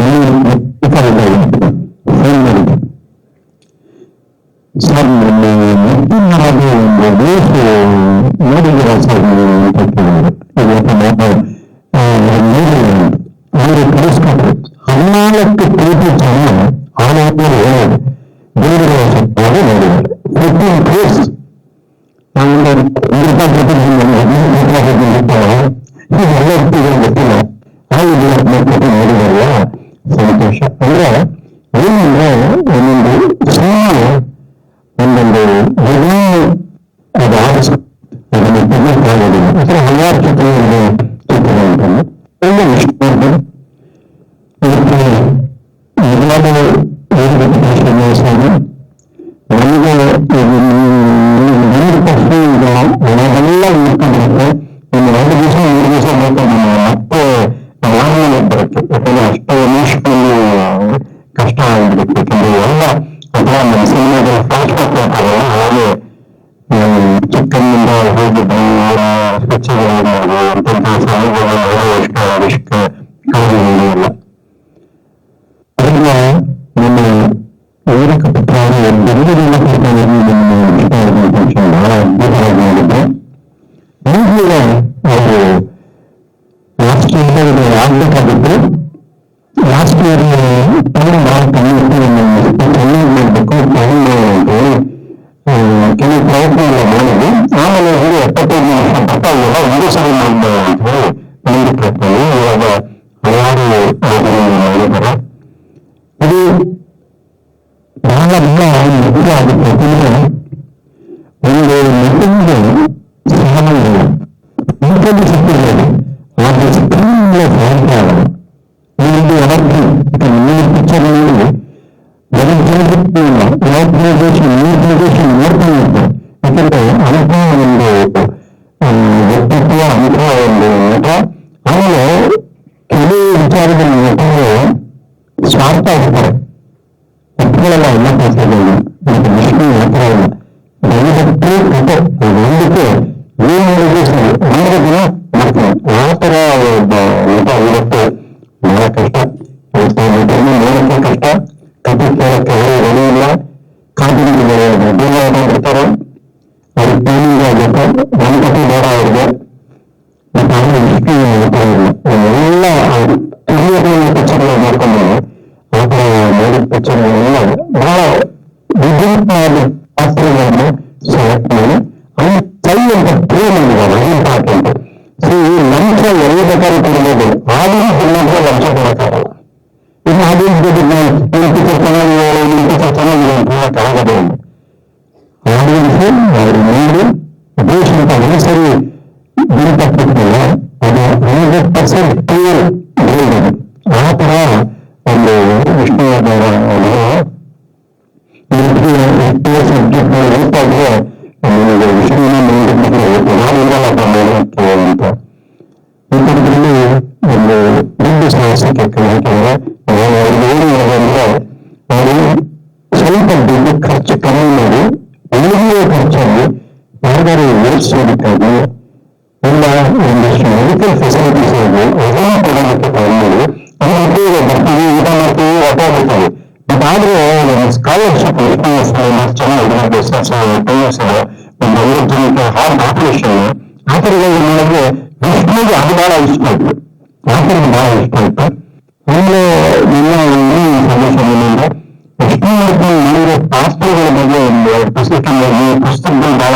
ಫೋನ್ ಮಾಡಿದೆ, ಸರ್ ನನ್ನ ಮುಖ್ಯವಾಗಿ ಒಂದು ದೇಶ ನೋಡಿದಿರ ಸರ್ ಅಂತ ಕೇಳಿದ್ರು. ಇವತ್ತು ಅವರು ಕಳಿಸ್ಕೊಟ್ರು. 14 ಕೋಟಿ ಜನ ಆಲೋಚನೆ ಹೇಳೋದು ಬೇರೆ ಸತ್ವಾಗಿ ನೋಡಿದ್ದಾರೆ. 15 crores ನಾವೊಂದು ಎಲ್ಲರಿಗೂ ಗೊತ್ತಿಲ್ಲ. 5 ಕೋಟಿ ನೋಡಿದಾರಲ್ಲ, ಸಂತೋಷ. ಅಂದ್ರೆ ಏನಂದ್ರೆ ಒಂದೊಂದು ಸುಮ್ಮನೆ ಒಂದೊಂದು ಅದು ಆರಿಸು ಅದನ್ನು ತೆಗೆದುಕೊಳ್ಳೋದಿಲ್ಲ. ಅಥವಾ ಹಲವಾರು ಚಿತ್ರಗಳು ಅಂತಂದು ಒಳ್ಳೆ ವಿಷ್ಣುವರ್ಧನ್ ಇವತ್ತು ಎಲ್ಲರೂ ವೇದಿಕೆ ಶ್ರೀನಿವಾಸರು ನನಗೆ ಒಂದು ಪ್ರಶ್ನೆ ಈಗ ನಾವೆಲ್ಲ ನೋಡ್ಕೊಂಡಿರುತ್ತೆ. ಇನ್ನು 2 ದಿವಸ 3 ದಿವಸ ನೋಡ್ಕೊಂಡು ಮತ್ತೆ ಆಮೇಲೆ ಬರುತ್ತೆ. ಯಾಕಂದ್ರೆ ಅಷ್ಟು ಎಮೋಷನಲ್ ಕಷ್ಟ ಆಗಿರುತ್ತೆ. ಯಾಕಂದ್ರೆ ಎಲ್ಲ ಅಥವಾ ನಮ್ಮ ಸಿನಿಮಾದ ಫ್ಲಾಶ್ ಬ್ಯಾಕ್ ಮಾಡ್ತಾರಲ್ಲ, ಹಾಗೆ ಚಿಕ್ಕಂದಿಂದ ಹೋಗಿ ಅವರ ಸ್ವಚ್ಛಗಳಾಗಿ ಅಂತಹ ಸಾವುಗಳು ಇಷ್ಟ ಕಾರ್ಯಗಳು ಎಲ್ಲ. ಅದರಿಂದ ನಮ್ಮ ವೇದಿಕ ಪುತ್ರ ಬೆಂಗಳೂರಿನ ಇಷ್ಟ ಆದ ಫಂಕ್ಷನ್ ಬಹಳ ಅದ್ಭುತವಾಗಿ ಮಾಡಿದ್ದು. ಈಗಲೂ ಅವರು ಲಾಸ್ಟ್ ಇಯರ್ ಆಗ್ಬೇಕಾಗಿತ್ತು. ಲಾಸ್ಟ್ ಇಯರ್ ಟೈಮ್ ಬಹಳ ಕಮ್ಮಿ ಇತ್ತು, ಚೆನ್ನಾಗಿ ಮಾಡಬೇಕು ಟೈಮ್ ಅಂತ ಹೇಳಿ ಕೆಲವು ಪ್ರಯತ್ನ ಎಲ್ಲ ಮಾಡಿದ್ವಿ. ಆಮೇಲೆ ಹೇಳಿ 75 ವರ್ಷ ಪಟ್ಟ ಎಲ್ಲ ಒಂದೇ ಸರಿ ಮಾಡ್ಬೋದು ಅಂತ ಹೇಳಿ ಮುಂದಕ್ಕೆ ಹಾಕ್ತೀವಿ. ಇವಾಗ ಹಲವಾರು ಯೋಜನೆಗಳು ಮಾಡಿದ್ದಾರೆ. ಇದು ಬಹಳ ಬಹಳ ಮುಖ್ಯ ಆಗುತ್ತೆ. ಯಾಕಂದ್ರೆ ಒಂದು ಮಗುವಿಗೆ ಸಾಮಾನ್ಯ ಇಂಥದ್ದು ಸಿಕ್ಕಿರೋದು ಆದರೆ ಸ್ಕ್ರೀನ್ಗೆ ಸಾಧ್ಯ ಆಗಲ್ಲ. ಒಂದು ಯಾವ್ದು ನೀವು ಪಿಕ್ಚರ್ ನೋಡಿ ಬರೀ ಜನರಿಲ್ಲ, ಆರ್ಗನೈಸೇಷನ್ ನೋಡ್ಕೊಂಡು ಇರ್ತಾರೆ. ಯಾಕಂದ್ರೆ ಅಂಥ ಒಂದು ವ್ಯಕ್ತಿತ್ವ, ಅಂಥ ಒಂದು ನಟ. ಆಮೇಲೆ ಕೆಲವು ವಿಚಾರದಲ್ಲಿ ನಟರು ಸ್ವಾರ್ಥ ಇರ್ತಾರೆ, ತಪ್ಪುಗಳೆಲ್ಲ ಎಲ್ಲ ಕೆಲಸದಲ್ಲಿ. ಮತ್ತು ವಿಷ್ಣು ಹತ್ರ ಇಲ್ಲ, ದಯವಿಟ್ಟು ಕತೆ ಒಂದಕ್ಕೆ ಏನು ಮಾಡಿದ್ರು ಸರಿ 100 ದಿನ ಮಾಡ್ತೀನಿ. ಆ ಥರ ಒಬ್ಬ ನಟ ಇವತ್ತು ಬಹಳ ಕಷ್ಟ. ನೋಡಕ್ಕೆ ಕಷ್ಟ, ಕತೆ ಕೇಳಕ್ಕೆ ಅವರು ರೆಡಿ ಇಲ್ಲ. ಕಾಂಪಿಟೇಟಿವ್ ಇರ್ತಾರೆ, ಅವ್ರಿಗೆ ಟ್ರೈನಿಂಗ್ ಆಗಬೇಕು. ನನ್ನ ಕತೆ ಬೇಡ ಅವ್ರಿಗೆ. ಮತ್ತು ಅವರು ವಿಷ್ಣು ಎಲ್ಲ ಹಿರಿಯ ಪಿಕ್ಚರ್ಗಳು ಮಾಡ್ಕೊಂಡು ಆ ಥರ ನೋಡಿದ ಪಿಕ್ಚರ್ಗಳೆಲ್ಲ ಬಹಳ ವಿಭಿನ್ನವಾದ ಪಾತ್ರಗಳನ್ನು ಸೆಲೆಕ್ಟ್ ಮಾಡಿ ಅವ್ನು ಕೈ ಅಂತ ಪ್ರೇ ಮಾಡಿದ್ದಾರೆ. ಇಂಪಾರ್ಟೆಂಟ್. ಸೊ ಈ ಲಂಚ ಎಲ್ಲಿ ಬೇಕಾದ್ರೂ ಕೊಡ್ಬೋದು, ಆಗಿನ ಸಿನಿಮಾಗೆ ಲಂಚ ಕೊಡೋಕ್ಕಾಗಲ್ಲ. ಇನ್ನು ಆಗಿನ ನಿಮ್ಮ ಪಿಕ್ಚರ್ ಚೆನ್ನಾಗಿದೆ, ನಿಮ್ಮ ಪಿಕ್ಚರ್ ಚೆನ್ನಾಗಿದೆ ಅಂತ ಹೇಳೋಕ್ಕಾಗದೇ ಇಲ್ಲ. ಆಡಿಯನ್ಸು ಅವರು ನೋಡಿ ದೇಶ ಅಂತ ಒಂದು ಸರಿ ಬಿಡುತ್ತಿಲ್ಲ, ಅದು 100% ಕ್ಲಿಯರ್ ಹೇಳಿದೆ. ಆ ಥರ ಒಂದು ವಿಷ್ಣುವರ್ಧನ ಸಬ್ಜೆಕ್ಟ್ ಓದ್ತಾಯಿದ್ರೆ ನನಗೆ ವಿಷಯನ ನಾನಿರಲ್ಲ ಅಂತ ಇಂಥದ್ರಲ್ಲಿ ಒಂದು ದೊಡ್ಡ ಸಾಹಸಕ್ಕೆ ಯಾಕೆಂದ್ರೆ ಅವ್ರಿಗೆ ಏನು ಅಂದ್ರೆ ಅವರು ಸ್ವಲ್ಪ ದುಡ್ಡು ಖರ್ಚು ಕಮ್ಮಿ ಮಾಡಿ ಉಳಿದಿರೋ ಖರ್ಚಲ್ಲಿ ಯಾವ್ದಾದ್ರು ಓದಿಸೋದಕ್ಕಾಗಿ ಇಲ್ಲ ಒಂದಷ್ಟು ಮೆಡಿಕಲ್ ಫೆಸಿಲಿಟೀಸ್ ಆಗಿ ಅದನ್ನು ಕೊಡೋದಕ್ಕೆ ತಗೊಂಡು ಅದು ಬರ್ತೀವಿ, ಊಟ ಮಾಡ್ತೀವಿ, ಆಟ ಆಡ್ತೀವಿ. ಬಟ್ ಆದ್ರೆ ಸ್ಕಾಲರ್ಶಿಪ್ ಚೆನ್ನಾಗಿ ಒಂದು 50 ಜನಕ್ಕೆ ಹಾರ್ಟ್ ಆಪರೇಷನ್ ಆ ಥರಗಳು ಮಾಡಿದ್ರೆ ವಿಷ್ಣುಗೆ ಅದು ಬಹಳ ಇಷ್ಟ ಆಯ್ತು. ಆ ಥರದ್ದು ಬಹಳ ಇಷ್ಟ ಆಯ್ತು. ಆಮೇಲೆ ನನ್ನ ಸಂದೇಶ ಏನೆಂದ್ರೆ ವಿಷ್ಣುವರ್ಧನ್ ಮಾಡಿರೋ ಪಾತ್ರಗಳ ಬಗ್ಗೆ ಒಂದು ಪುಸ್ತಕಗಳು ಬಹಳ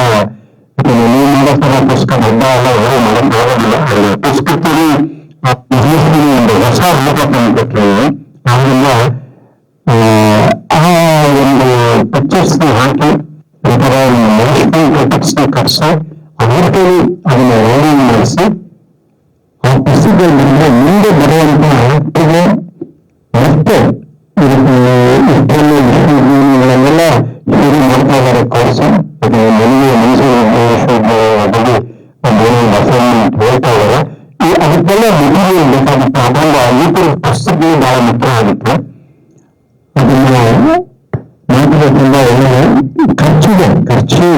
ಪಾಲಿಟಿಕ್ಸ್ ಕಟ್ಸಿ ಅವ್ರ ಕೈಲಿ ಅದನ್ನ ರೈಡಿಂಗ್ ಮಾಡಿಸಿ ಆ ಪುಸ್ತಕಗಳಿಂದ ಮುಂದೆ ಬರುವಂತ ಮಕ್ಕಳಿಗೆ ಮತ್ತೆ ಇಷ್ಟೆಲ್ಲ ವಿಶ್ವವಿದ್ಯಾನಿಲಯಗಳೆಲ್ಲ ಶುರು ಮಾಡ್ತಾ ಇದ್ದಾರೆ ಕೋರ್ಸು. ಅದು ಮನೆಗೆ ಮೈಸೂರು ವಿಶ್ವವಿದ್ಯಾಲಯದಲ್ಲಿ ಒಂದು ಅಸೈನ್ಮೆಂಟ್ ಹೇಳ್ತಾ ಇದ್ದಾರೆ. ಅದಕ್ಕೆಲ್ಲ ಮೆಟೀರಿಯಲ್ ಬೇಕಾಗುತ್ತೆ. ಅದರಿಂದ ಈ ತರ ಪುಸ್ತಕಗಳು ಬಹಳ ಮುಖ್ಯ ಆಗುತ್ತೆ. ಅದನ್ನ ಮಾಡಬೇಕಂದ್ರೆ ಒಳ್ಳೆ ಖರ್ಚು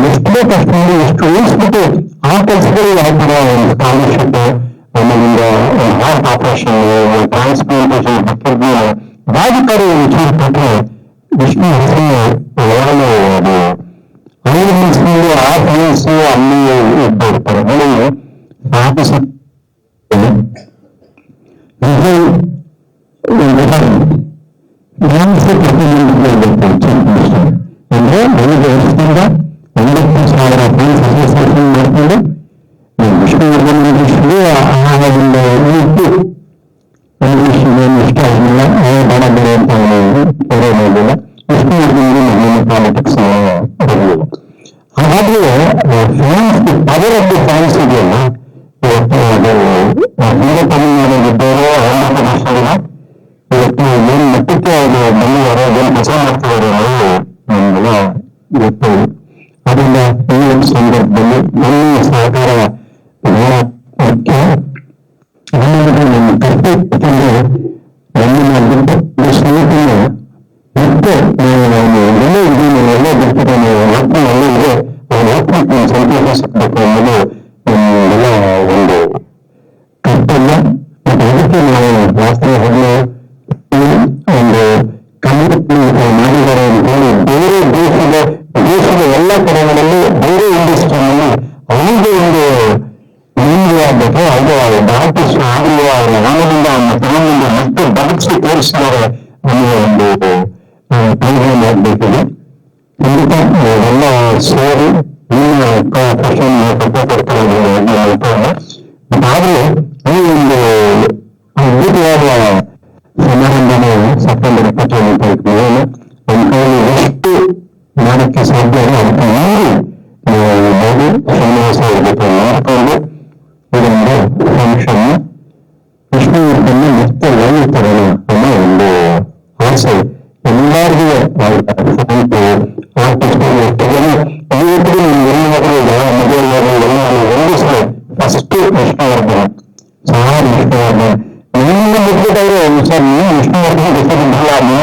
ಎಷ್ಟೋ ಕಷ್ಟ ಮಾಡಿ ಎಷ್ಟು ಉಳಿಸ್ಬಿಟ್ಟು ಆ ಕೆಲಸಗಳು ಯಾವ ತರ ಒಂದು ಸ್ಕಾಲರ್ಶಿಪ್, ಆಮೇಲಿಂದ ಹಾರ್ಟ್ ಆಪರೇಷನ್, ಟ್ರಾನ್ಸ್ಪ್ಲಾಂಟೇಷನ್ ಬಗ್ಗೆ ಬಾಧಿಕರು ವಿಚಾರ ಕೊಟ್ಟರೆ ವಿಷ್ಣು ಹೆಸರು ಒಳಗಡೆ ಅದು ಆಂಬುಲೆನ್ಸ್ನಲ್ಲಿ ಆ ಫ್ರೆಂಡ್ಸು ಅಲ್ಲಿ ಇರ್ತಾರೆ. ನನಗೆ ಅಂದ್ರೆ 5 ವರ್ಷದಿಂದ 90,000 ಫ್ರೆಂಡ್ಸ್ ಅಸೋಸಿಯೇಷನ್ ಮಾಡ್ಕೊಂಡು ವಿಶ್ವವರ್ಧನ್ ಇಂಗ್ಲಿಷ್ಗೆ ಆಹಾರದಿಂದ ಇಟ್ಟು ಇಂಗ್ಲಿಷ್ಗೆ ಇಷ್ಟ ಆಗಿಲ್ಲ, ಬಡ ಬೇರೆ ಅಂತ ಬೇರೆ ಮಾಡಿಲ್ಲ. ವಿಶ್ವವರ್ಧನ್ಗೆ ಮೊದಲಿನ ಪಾಲಿಟಿಕ್ಸ್ ಬರಲಿಲ್ಲ. ಹಾಗಾದ್ರೆ fans power of the fans ಇದೆಯಲ್ಲ, ಇವತ್ತು ಅದು ಹಿಂದೆ ತಮಿಳುನಾಡಿಗಿದ್ದವರು ಆಂಧ್ರ ಪ್ರದೇಶದಲ್ಲ, ಇವತ್ತು ಏನ್ ಮಟ್ಟಕ್ಕೆ ಅದು ಬಂದಿದ್ದಾರೆ, ಏನ್ ಕೆಲಸ ಮಾಡ್ತಿದ್ದಾರೆ ಅನ್ನೋದು ನಮ್ಗೆಲ್ಲ ಇವತ್ತು. ಅದರಿಂದ ಈ ಒಂದು ಸಂದರ್ಭದಲ್ಲಿ ನನ್ನ ಸಹಕಾರ ಬಹಳ ಮುಖ್ಯ. ಆಮೇಲೆ ನಮ್ಮ ಕರ್ತವ್ಯ ನನ್ನ ಸ್ನೇಹಿತನ ಮತ್ತೆ ನಾನು ಒಳ್ಳೆ ಇದೀನಿ, ಒಳ್ಳೆ ಬರ್ತಿದ್ದಾನೆ, ಆತ್ಮ ಒಳ್ಳೆ ಇದೆ, ಅವನ ಆತ್ಮಕ್ಕೆ ಸಂತೋಷ ಸಿಗಬೇಕು ಅನ್ನೋದು ನಮ್ಮೆಲ್ಲ ಒಂದು ಕರ್ತವ್ಯ. ಮತ್ತು ಅದಕ್ಕೆ ನಾವು ವಾಸ್ತವವಾಗಿ ಒಂದು ಕಮಿಟ್ಮೆಂಟ್ ಮಾಡಿದ್ದಾರೆ ಅಂತ ಹೇಳಿ ಬೇರೆ ದೇಶದ ಎಲ್ಲ ಕಡೆಗಳಲ್ಲಿ ಬೇರೆ ಇಂಡಸ್ಟ್ರಿಯಲ್ಲಿ ಅವನಿಗೆ ಒಂದು ಮುಂದೆ ಆಗ್ಬೇಕು. ಅದು ಆರ್ಟಿಸ್ಟ್ ಆಗಿರುವ ಜ್ಞಾನದಿಂದ ಅವನ ತಗೊಂಡಿಂದ ಮತ್ತೆ ಬದುಕಿ ತೋರಿಸಿದ್ದಾರೆ ಅನ್ನೋ ಒಂದು ಪ್ರೋಗ್ರಾಮ್ ಆಗಬೇಕಿದೆ. ಖಂಡಿತ ಎಲ್ಲ ಸೇರಿ ನಿಮ್ಮ ಕ್ವಶನ್ ಕೊಡ್ತಾರೆ. ಆದ್ರೆ ಈ ಒಂದು ಅದ್ಭುತವಾದ ಸಮಾರಂಭನ ಸೆಪ್ಟೆಂಬರ್ 27 ನಮ್ಮ ಕೈಯಲ್ಲಿ ಎಷ್ಟು ಮಾಡಕ್ಕೆ ಸಾಧ್ಯ ಅದಕ್ಕೆ ನೋಡಿ ಶ್ರೀನಿವಾಸ ಅವ್ರ ಜೊತೆ ಮಾಡಿಕೊಂಡು ಇದೊಂದು ಫಂಕ್ಷನ್ ವಿಷ್ಣುವರ್ಧನ್ ಮತ್ತೆ ಲೈವ್ ತರೋಣ ಅನ್ನೋ ಒಂದು ಆಸೆ ಎಲ್ಲರಿಗೂ ಆರ್ಟಿಸ್ಟ್ ಇವತ್ತಿಗೆ ನಾನು ಎಲ್ಲಾದರೂ ಮದುವೆ ಒಂದು ಸಲ ಫಸ್ಟ್ ವಿಷ್ಣುವರ್ಧನ್ ಸಾರ್ ವಿಷ್ಣುವರ್ಧನ್ ನಿನ್ನ ಮುಗಿದವರು ಸರ್ ನೀವು ವಿಷ್ಣುವರ್ಧನ್ ಗೊತ್ತಿಲ್ಲ, ನೀವು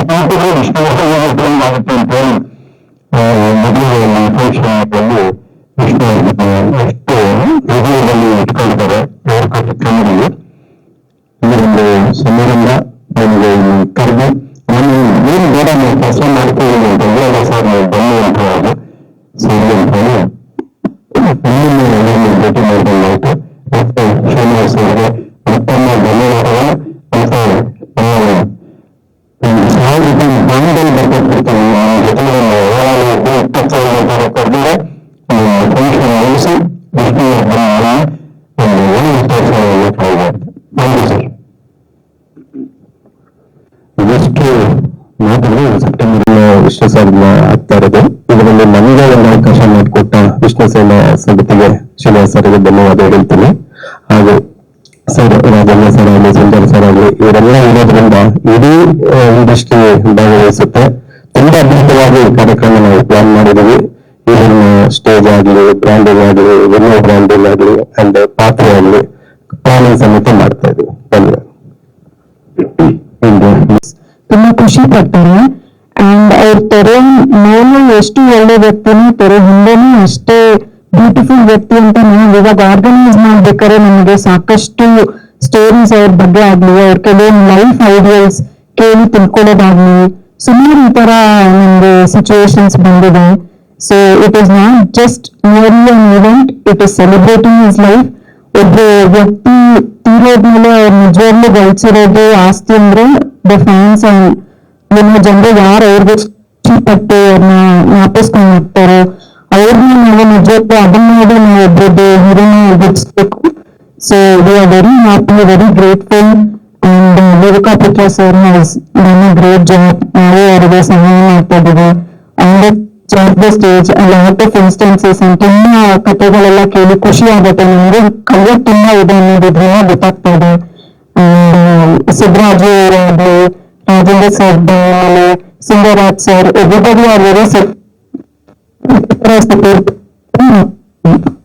ವಿಷ್ಣುವರ್ಧನ್ ಆಗುತ್ತೆ ಅಂತ ಹೇಳಿ ಮದುವೆಯಲ್ಲಿ ಫಂಕ್ಷನ್ನಲ್ಲಿ ವಿಷ್ಣುವರ್ಧನ್ ಎಷ್ಟು ಹೃದಯದಲ್ಲಿ ಇಟ್ಕೊಳ್ತಾರೆ ಅವ್ರ ಕನ್ನಡಿಗೆ. ಈ ಒಂದು ಸಮಾರಂಭ ನನಗೆ ಕರೆದು ನಾನು ಏನು ಬೇಡ ನೀವು ಕೆಲಸ ಮಾಡ್ತೀವಿ ಅಂತ ಹೇಳಲ್ಲ ಸರ್, ನೀವು ಬನ್ನಿ ಅಂತ ಹೇಳೋದು ಸರಿ ಅಂತ ಹೇಳಿ ಇನ್ನೊಮ್ಮೆ ಭೇಟಿ ಮಾಡಿದಂಗಾಯ್ತು. ಮತ್ತೆ ಶ್ರೀನಿವಾಸ ಅವರಿಗೆ ಮತ್ತೊಮ್ಮೆ ಧನ್ಯವಾದಗಳು. ಮತ್ತೆ 1,000 ರೂಪಾಯಿ ಬಾಂಡಲ್ಲಿ ಬರ್ಕೊಟ್ಟಿರ್ತೀನಿ ನಮ್ಮ ಜೊತೆ 27 ಕರೆದಿದೆ. ಫಂಕ್ಷನ್ ಮುಗಿಸಿ ವಿಷ್ಣುವರ್ಧನ್ ಒಂದು ಒಳ್ಳೆ ಕೆಲಸವನ್ನು ಕಾಯ್ಬಾರ್ದು. Thank you sir. ಇದಷ್ಟು ಮಾತನ್ನು ಸೆಪ್ಟೆಂಬರ್ ವಿಷ್ಣು ಸರ್ ಆಗ್ತಾ ಇರೋದು. ಇದರಲ್ಲಿ ನಮಗೆ ಒಂದು ಅವಕಾಶ ಮಾಡಿಕೊಟ್ಟ ವಿಷ್ಣು ಸೇನಾ ಸಮಿತಿಗೆ ಶ್ರೀನಿವಾಸ ಸರ್ಗೆ ಧನ್ಯವಾದ ಹೇಳ್ತೀನಿ. ಹಾಗೂ ಸರ್ ರಾಜಣ್ಣ ಸರ್ ಆಗಲಿ, ಸುಂದರ್ ಸರ್ ಆಗಲಿ, ಇವರೆಲ್ಲ ಇರೋದ್ರಿಂದ ಇಡೀ ಇಂಡಸ್ಟ್ರಿ ಭಾಗವಹಿಸುತ್ತೆ. ತುಂಬಾ ಅದ್ಭುತವಾಗಿ ಕಾರ್ಯಕ್ರಮ ನಾವು ಪ್ಲಾನ್ ಮಾಡಿದ್ದೀವಿ. ಇದನ್ನ ಸ್ಟೇಜ್ ಆಗಲಿ, ಬ್ರ್ಯಾಂಡಿಂಗ್ ಆಗಲಿ, ವಿನೋ ಬ್ರ್ಯಾಂಡಿಂಗ್ ಆಗಲಿ ಅಂಡ್ ಪಾತ್ರೆ ಆಗಲಿ ಪ್ಲಾನಿಂಗ್ ಸಮೇತ ಮಾಡ್ತಾ ಇದ್ದೀವಿ. ತುಂಬಾ ಖುಷಿ ಪಡ್ತಾರೆ. ಅಂಡ್ ಅವ್ರ ತೆರೆ ಮೇಲೆ ಎಷ್ಟು ಒಳ್ಳೆ ವ್ಯಕ್ತಿನೂ ತೆರೆ ಹಿಂದೆನೂ ಅಷ್ಟೇ ಬ್ಯೂಟಿಫುಲ್ ವ್ಯಕ್ತಿ ಅಂತ ನಾವು ಇವಾಗ ಆರ್ಗನೈಸ್ ಮಾಡ್ಬೇಕಾದ್ರೆ ನಮಗೆ ಸಾಕಷ್ಟು ಸ್ಟೋರೀಸ್ ಅವ್ರ ಬಗ್ಗೆ ಆಗ್ಲಿ, ಅವ್ರ ಕೆಲವೊಂದು ಲೈಫ್ ಐಡಿಯಾಸ್ ಕೇಳಿ ತಿಳ್ಕೊಳ್ಳೋದಾಗ್ಲಿ ಸುಮಾರು ಈ ತರ ನಮ್ಗೆ ಸಿಚುವೇಶನ್ಸ್ ಬಂದಿದೆ. So it is not just nearly an event, it is celebrating his life. ಒಬ್ರು ವ್ಯಕ್ತಿ ತೀರೋದ್ಮೇಲೆ ಅವ್ರು ನಿಜವಾಗ್ಲೂ ಗಳಿಸಿರೋದು ಆಸ್ತಿ ಅಂದ್ರೆ ದ ಫ್ಯಾನ್ಸ್ ಅಂಡ್ ಏನೋ ಜನರು ಯಾರು ಅವ್ರಿಗೆ ಪಟ್ಟು ಅವ್ರನ್ನ ಜ್ಞಾಪಿಸ್ಕೊಂಡು ಹೋಗ್ತಾರೋ ಅವ್ರನ್ನ ನಾವು ನಿಜವಾಗ್ಲೂ ಅದನ್ನ ನೋಡಿ ನಾವು ಒಬ್ಬರದ್ದು ಹಿರಿಮೆ ಗಿಡಿಸ್ಬೇಕು. So we are very happy, very grateful. And Vedika Putra sir has done a great job. ನಾವು ಅವರಿಗೆ ಸಹಾಯ ಮಾಡ್ತಾ ಇದ್ದೀವಿ. And of the stage lot of instances ತುಂಬಾ ಕಥೆಗಳೆಲ್ಲ ಕೇಳಿ ಖುಷಿ ಆಗುತ್ತೆ ನಮ್ಗೆ ಕಲಿಯೋದು ತುಂಬಾ ಇದೆ ಅನ್ನೋದಿದ್ರಿಂದ ಗೊತ್ತಾಗ್ತಾ ಇದೆ. ಸಿದ್ದರಾಜು ಅವರಾಗ್ಲಿ, ರಾಜೇಂದ್ರ ಸರ್, ಆಮೇಲೆ Sundararaj sir, everybody are very support.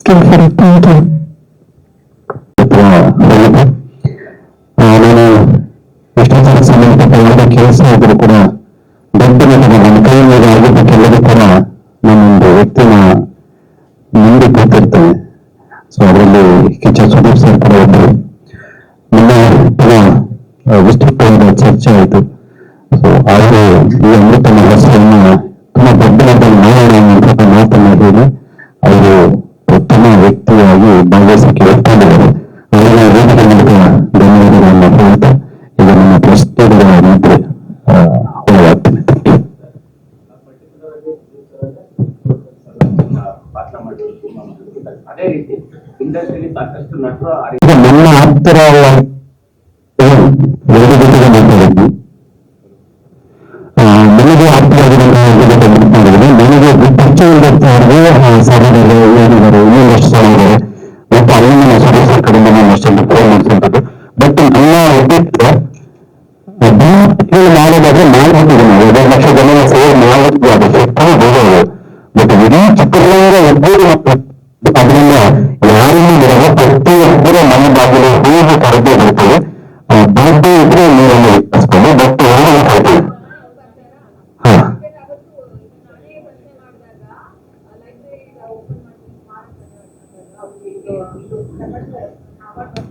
Thank you. ನಾನು ಎಷ್ಟೋ ಸಂಬಂಧಪಟ್ಟ ಯಾವುದೇ ಕೆಲಸ ಇದ್ರೂ ಕೂಡ ದೊಡ್ಡ ಮಟ್ಟದ ನನ್ನ ಕೈ ಮೇಲೆ ಆಗಿದ್ದಕ್ಕೆಲ್ಲದೂ ಕೂಡ ನಾನೊಂದು ವ್ಯಕ್ತಿನ ಮುಂದೆ ಕೂತಿರ್ತೇನೆ. ಸೊ ಅದರಲ್ಲಿ ಕಿಚ್ಚ ಸುದೀಪ್ ಸರ್ ಕೂಡ ಒಬ್ಬರು. ನನ್ನ ಪುನಃ ವಿಸ್ತೃತವಾದ ಚರ್ಚೆ ಆಯಿತು. ಸೊ ಅವರು ಈ ಅಮೃತ ಮಹೋತ್ಸವವನ್ನು ತುಂಬಾ ದೊಡ್ಡ ಮಟ್ಟದಲ್ಲಿ ಮಾಡೋಣ ಅನ್ನುವಂಥ ಮಾತನ್ನು ಹೇಳಿ ಅವರು ಉತ್ತಮ ವ್ಯಕ್ತಿಯಾಗಿ ಭಾಗವಹಿಸಕ್ಕೆ ಒಪ್ಪಿಕೊಂಡಿದ್ದಾರೆ. ಅವರಿಗೆ ವೇದಿಕೆ ಮೂಲಕ ಧನ್ಯವಾದಗಳನ್ನು ಹೇಳ್ತಾ ಈಗ ನನ್ನ ಪ್ರಶ್ನೆಗಳ ನಿದ್ರೆ ಒಳಗಾಗ್ತೇನೆ. ನನ್ನ ಹತ್ತಿರ ವೇದಿಕೆ ಮಾತಾಡಿದ್ದು ನನಗೆ ಹತ್ತಿರವಾಗಿರುವಂತಹ ಮಾತಾಡಿದ್ರೆ ನನಗೆ ಪರಿಚಯ ಇರುತ್ತವರಿಗೆ ಸಹೋದರರು ಏನಿದ್ದಾರೆ ಇನ್ನೊಂದಷ್ಟು ಸಹೋದರರು ಮತ್ತು ಅಲ್ಲಿನ ಸದಸ್ಯರ ಕಡೆಯಿಂದ ನಾನು ಅಷ್ಟೊಂದು ಫೋನ್ ಮಾಡಿಸುವಂಥದ್ದು. ಬಟ್ ನನ್ನ ಉದ್ದೇಶ ಮಾಡೋದಾದ್ರೆ ಮಾಡಬಹುದು. ನಾವು 2 ಲಕ್ಷ ಜನ ಸೇವೆ ಮಾಡಬಹುದು, ಅದು ಶಕ್ತಿ ಬೋಧಗಳು. ಬಟ್ ಇಡೀ ಚಿಕ್ಕಬಳ್ಳಾಪುರ ಒಬ್ಬರು ಅದರಿಂದ ಯಾರಿಗೂ ಇರಲ್ಲ. ಪ್ರತಿಯೊಬ್ಬರ ಮನೆ ಬಾಗಿಲು ಹೂವು ಕರೆದೇ ಬರ್ತದೆ. ಬಾಧ್ಯ ಇದ್ರೆ ನೀರನ್ನು ವಿಕಸಿಸ್ಕೊಂಡು ಬಟ್ ಯಾರು ಕರಿತೀವಿ. ಹಾ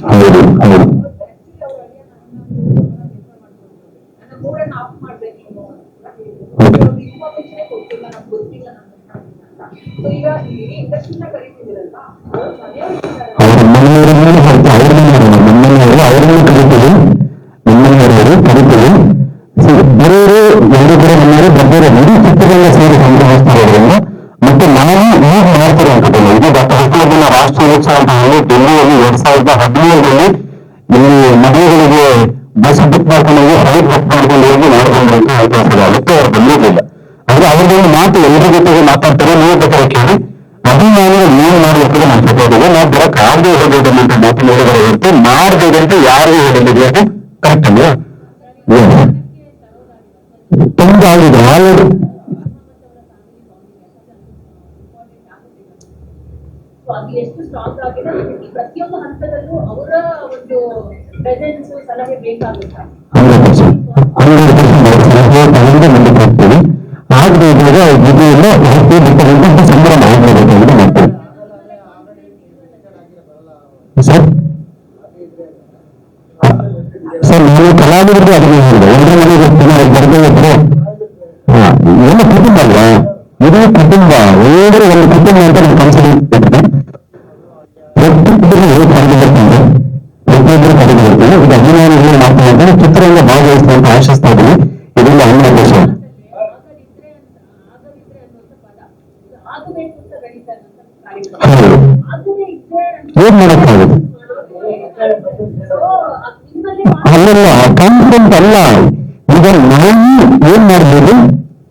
ಹೌದು ಹೌದು ಅವ್ರ ಮನೆಯವರನ್ನು ಹೇಳ್ತಾ ಅವ್ರ ಮನೆಯವರು ಅವರನ್ನು ಕರೀತೀವಿ, ನಮ್ಮನೆಯವರು ಕರೀತೀವಿ. ಬರೋರು ಎರಡು ಕಡೆ ಮನೆಯವರು ಬರ್ತಾರೆ. ಇಡೀ ಚಿತ್ರರಂಗ ಸೇರಿ ಸಂಗ್ರಹಿಸ್ತಾರೋದ್ರಿಂದ ಮತ್ತೆ ನಾವು ಈಗ ಮಾಡ್ತಿರುವಂಥದ್ದಲ್ಲ. ಇದು ಡಾಕ್ಟರ್ ಹರ್ಷವರ್ಧನ ರಾಷ್ಟ್ರೀಯೋತ್ಸವ ಅಂತ ಹೇಳಿ ಡೆಲ್ಲಿಯಲ್ಲಿ 2017ರಲ್ಲಿ ಇಲ್ಲಿ ಮದುವೆಗಳಿಗೆ ಬಸ್ ಬುಕ್ ಮಾಡ್ಕೊಂಡು ಹೋಗಿ ಫ್ಲೈಟ್ ಬುಕ್ ಮಾಡ್ಕೊಂಡು ಹೋಗಿ ಮಾಡ್ಕೊಂಡ್ರಂತ ಐತಿಹಾಸಿಕ. ಅದಕ್ಕೆ ಅವ್ರು ಬಂದಿರಲಿಲ್ಲ. ಆದ್ರೆ ಅವ್ರದ್ದೊಂದು ಮಾತು ಎಲ್ಲರ ಜೊತೆಗೆ ಮಾತಾಡ್ತಾರೆ. ನೀವು ಬೇಕಾದ್ರೆ ಕೇಳಿ, ಅಭಿಮಾನ ನೀವು ಮಾಡಿರ್ತದೆ ನಾನು ಸಪೋರ್ಟಿಗೆ. ನಾವು ಬರಕ್ ಆಗದೆ ಹೋಗೋದಂತ ಮಾತು ಹೇಳಿದರೆ ಹೊರತು ಮಾಡಬೇಕಂತ ಯಾರಿಗೂ ಹೇಳಿದ್ರೆ ಅದು ಕರೆಕ್ಟ್ ಅಲ್ವಾ? ತುಂಬ ಆಗಿದೆ ಆಲ್ರೆಡಿ. ಎಷ್ಟು ಸ್ಟ್ರಾಂಗ್ ಆಗಿದೆ ಪ್ರತಿಯೊಂದು ಹಂತದಲ್ಲೂ ಅವರ ಒಂದು ಪ್ರೆಸೆನ್ಸ್ ಸಲಹೆ ಬೇಕಾಗುತ್ತೆ. 100% ಮುಂದೆ ಹೋಗ್ತೀವಿ. ಆಗದೆ ಇದ್ದಾಗ ಜಿಲ್ಲೆಯಿಂದ ಬಿಟ್ಟಂತ ಸಂಭ್ರಮ ಆಗಬೇಕಾಗಿದೆ ಮಾಡ್ತೀವಿ ಸರ್. ಸರ್ ನೀವು ಕಲಾವಿದರು ಅದಕ್ಕೆ ಹೇಳಿದೆ ಎಲ್ಲರ ಮನೆಗೆ ಬರದೇ ಇದ್ರೆ ಏನು ಕುಟುಂಬ ಅಲ್ವಾ? ಇಡೀ ಕುಟುಂಬ ಎಲ್ಲರೂ ಒಂದು ಕುಟುಂಬ ಅಂತ ನಾನು ಕನ್ಸಿಡರ್ ಪ್ರತಿಯೊಬ್ಬರು ಕರೆದು ಬರ್ತೀನಿ. ಪ್ರತಿಯೊಬ್ಬರು ಕರೆದು ಬರ್ತೀನಿ. ಇದು ಅಭಿಮಾನಿಗಳು ಮಾತನಾಡಿದ್ರೆ ಚಿತ್ರರಂಗ ಭಾಗವಹಿಸುವಂತ ಆಶಿಸ್ತಾ ಇದ್ದೀನಿ. ಇದರಿಂದ ಅನ್ನ ದೇಶ ಏನ್ ಮಾಡಕ್ಕಾಗುತ್ತೆ? ಅಲ್ಲಲ್ಲ ಕಾನ್ಫಿಡೆಂಟ್ ಅಲ್ಲ. ಈಗ ನಾವು ಏನ್ ಮಾಡ್ಬೋದು,